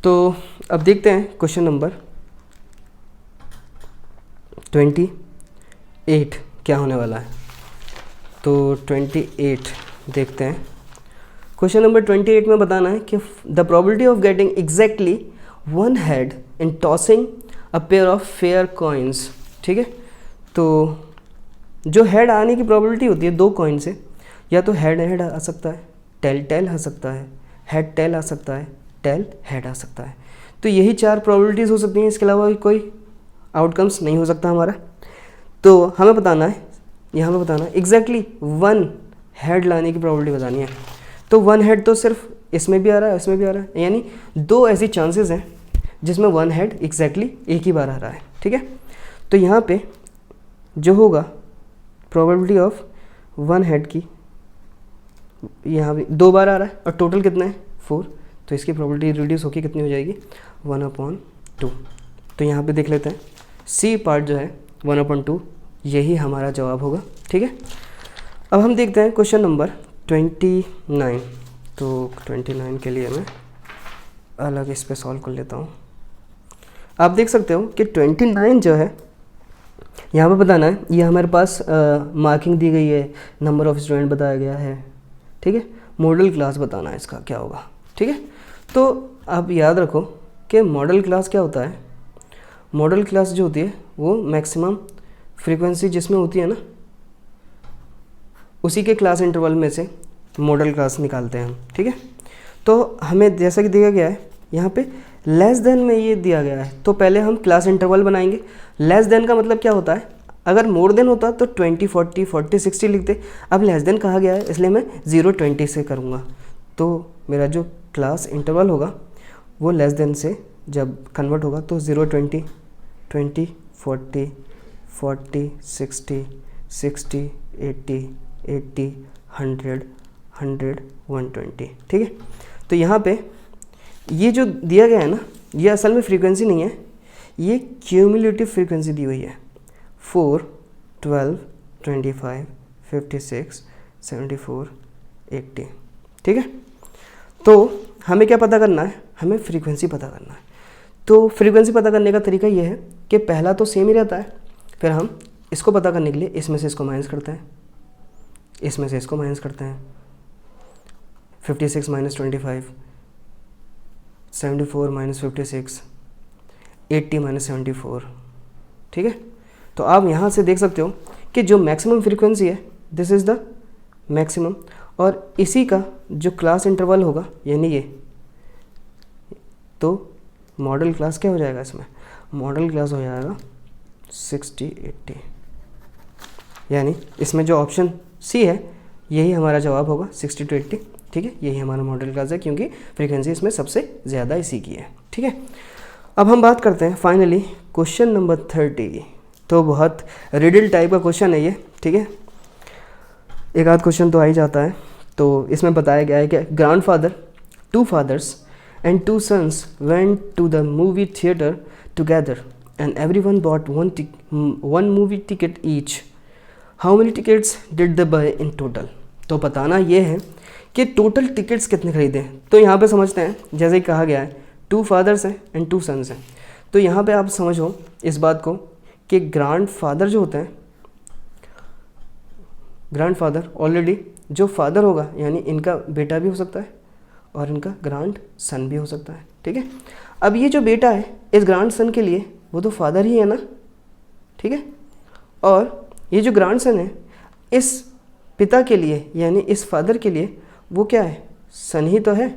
तो अब देखते हैं क्वेश्चन नंबर 28 क्या होने वाला है। तो 28 देखते हैं। क्वेश्चन नंबर 28 में बताना है कि the probability of getting exactly 1 head in tossing a pair of fair coins, ठीक है। तो जो हेड आने की प्रोबेबिलिटी होती है 2 कॉइन से, या तो हेड हेड आ सकता है, टेल टेल आ सकता है, हेड टेल आ सकता है, टेल हेड आ सकता है। तो यही 4 प्रोबेबिलिटीज़ हो सकती हैं, इसके अलावा कोई आउटकम्स नहीं हो सकता हमारा। तो हमें बताना है, यहाँ पे बताना है एग्जैक्टली 1 हेड लाने की प्रोबेबिलिटी बतानी है। तो 1 हेड तो सिर्फ इसमें भी आ रहा है, इसमें भी आ रहा है, यानी 2 ऐसी चांसेस हैं जिसमें 1 हेड एग्जैक्टली एक ही बार आ रहा है, ठीक है। तो यहाँ पे जो होगा प्रोबेबिलिटी ऑफ 1 हेड की, यहाँ भी 2 बार आ रहा है और टोटल कितना है 4, तो इसकी प्रोबेबिलिटी रिड्यूस होकर कितनी हो जाएगी 1/2। तो यहाँ पे देख लेते हैं सी पार्ट जो है 1/2 यही हमारा जवाब होगा, ठीक है। अब हम देखते हैं क्वेश्चन नंबर 29। तो 29 के लिए मैं अलग इस पे सॉल्व कर लेता हूँ। आप देख सकते हो कि 29 जो है यहाँ पे बताना है, ये हमारे पास मार्किंग दी गई है, नंबर ऑफ स्टूडेंट बताया गया है, ठीक है। मॉडल क्लास बताना है इसका क्या होगा, ठीक है। तो आप याद रखो कि मॉडल क्लास क्या होता है, मॉडल क्लास जो होती है वो मैक्सिमम फ्रीक्वेंसी जिसमें होती है ना, उसी के क्लास इंटरवल में से मॉडल क्लास निकालते हैं हम, ठीक है। तो हमें जैसा कि दिया गया है यहाँ पे लेस देन में ये दिया गया है, तो पहले हम क्लास इंटरवल बनाएंगे। लेस देन का मतलब क्या होता है, अगर मोर देन होता तो 20, 40, 40, 60 लिखते। अब लेस देन कहा गया है इसलिए मैं 0, 20 से करूँगा। तो मेरा जो क्लास इंटरवल होगा वो लेस देन से जब कन्वर्ट होगा तो 0, 20, 20, 40, 40, 60, 60, 80, 80, 100, 100, 120, ठीक है। तो यहाँ पे ये जो दिया गया है ना, ये असल में फ्रीक्वेंसी नहीं है, ये क्यूमुलेटिव फ्रीक्वेंसी दी हुई है 4, 12, 25, 56, 74, 80, ठीक है। तो हमें क्या पता करना है, हमें फ्रीक्वेंसी पता करना है। तो फ्रीक्वेंसी पता करने का तरीका ये है कि पहला तो सेम ही रहता है, फिर हम इसको पता करने के लिए इसमें से इसको माइनस करते हैं, इसमें से इसको माइनस करते हैं, 56 माइनस 25, 74 माइनस 56, 80 माइनस 74, ठीक है। तो आप यहाँ से देख सकते हो कि जो मैक्सिमम फ्रीक्वेंसी है दिस इज़ द मैक्सिमम, और इसी का जो क्लास इंटरवल होगा यानी ये, तो मॉडल क्लास क्या हो जाएगा इसमें, मॉडल क्लास हो जाएगा 60, 80, यानी इसमें जो ऑप्शन सी है यही हमारा जवाब होगा 60 to 80, ठीक है। यही हमारा मॉडल क्लास है क्योंकि फ्रीक्वेंसी इसमें सबसे ज़्यादा इसी की है, ठीक है। अब हम बात करते हैं फाइनली क्वेश्चन नंबर 30। तो बहुत रिडल टाइप का क्वेश्चन है ये, ठीक है। एक आध क्वेश्चन तो आ ही जाता है। तो इसमें बताया गया है कि grandfather, 2 fathers and 2 sons went to the movie theater together and everyone bought one movie ticket each. How many tickets did they buy in total? तो बताना ये है कि टोटल टिकट्स कितने खरीदे हैं। तो यहाँ पे समझते हैं, जैसे ही कहा गया है 2 fathers हैं एंड 2 sons हैं, तो यहाँ पे आप समझो इस बात को कि ग्रैंडफादर जो होते हैं, ग्रैंडफादर ऑलरेडी जो फादर होगा यानी इनका बेटा भी हो सकता है और इनका ग्रैंड सन भी हो सकता है, ठीक है। अब ये जो बेटा है इस ग्रैंड सन के लिए वो तो फादर ही है ना, ठीक है, और ये जो ग्रैंड सन है इस पिता के लिए यानी इस फादर के लिए वो क्या है, सन ही तो है।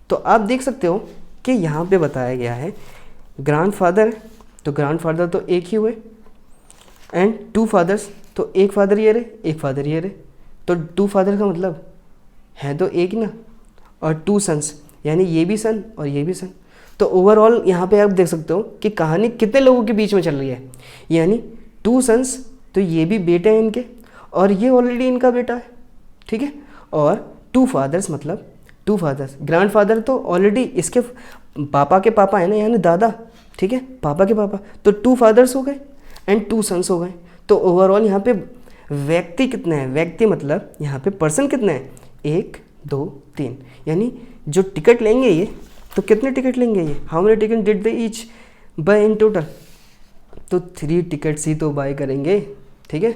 तो आप देख सकते हो कि यहाँ पे बताया गया है ग्रैंडफादर, तो ग्रैंडफादर तो एक ही हुए, एंड 2 fathers, तो एक फादर ये रहे, एक फादर ये रहे, तो 2 father का मतलब है तो एक ही ना, और 2 sons यानी ये भी सन और ये भी सन। तो ओवरऑल यहाँ पे आप देख सकते हो कि कहानी कितने लोगों के बीच में चल रही है, यानी 2 sons, तो ये भी बेटे हैं इनके और ये ऑलरेडी इनका बेटा है, ठीक है, और 2 fathers मतलब 2 fathers, ग्रैंडफादर तो ऑलरेडी इसके पापा के पापा है ना, यानी दादा, ठीक है, पापा के पापा, तो 2 fathers हो गए एंड 2 sons हो गए। तो ओवरऑल यहाँ पे व्यक्ति कितने हैं, व्यक्ति मतलब यहाँ पे पर्सन कितने हैं, 1 2 3, यानी जो टिकट लेंगे ये, तो कितने टिकट लेंगे ये, how many ticket did they each buy in total, तो 3 टिकट्स ही तो बाय करेंगे, ठीक है।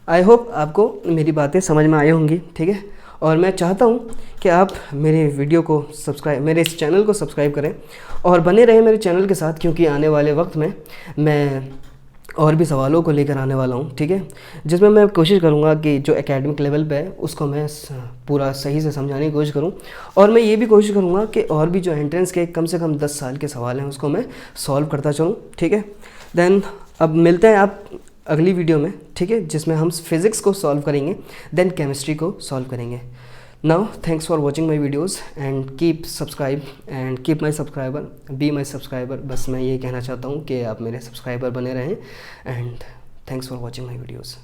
आई होप आपको मेरी बातें समझ में आई होंगी, ठीक है, और मैं चाहता हूँ कि आप मेरे वीडियो को सब्सक्राइब, मेरे इस चैनल को सब्सक्राइब करें और बने रहें मेरे चैनल के साथ, क्योंकि आने वाले वक्त में मैं और भी सवालों को लेकर आने वाला हूँ, ठीक है, जिसमें मैं कोशिश करूँगा कि जो एकेडमिक लेवल पे है उसको मैं पूरा सही से समझाने की कोशिश करूँ, और मैं ये भी कोशिश करूँगा कि और भी जो एंट्रेंस के कम से कम 10 साल के सवाल हैं उसको मैं सॉल्व करता चलूँ, ठीक है। देन अब मिलते हैं आप अगली वीडियो में, ठीक है, जिसमें हम फिज़िक्स को सॉल्व करेंगे, देन केमिस्ट्री को सॉल्व करेंगे। Now thanks for watching my videos and keep subscribe and keep my subscriber, be my subscriber. बस मैं ये कहना चाहता हूँ कि आप मेरे सब्सक्राइबर बने रहें, and thanks for watching my videos.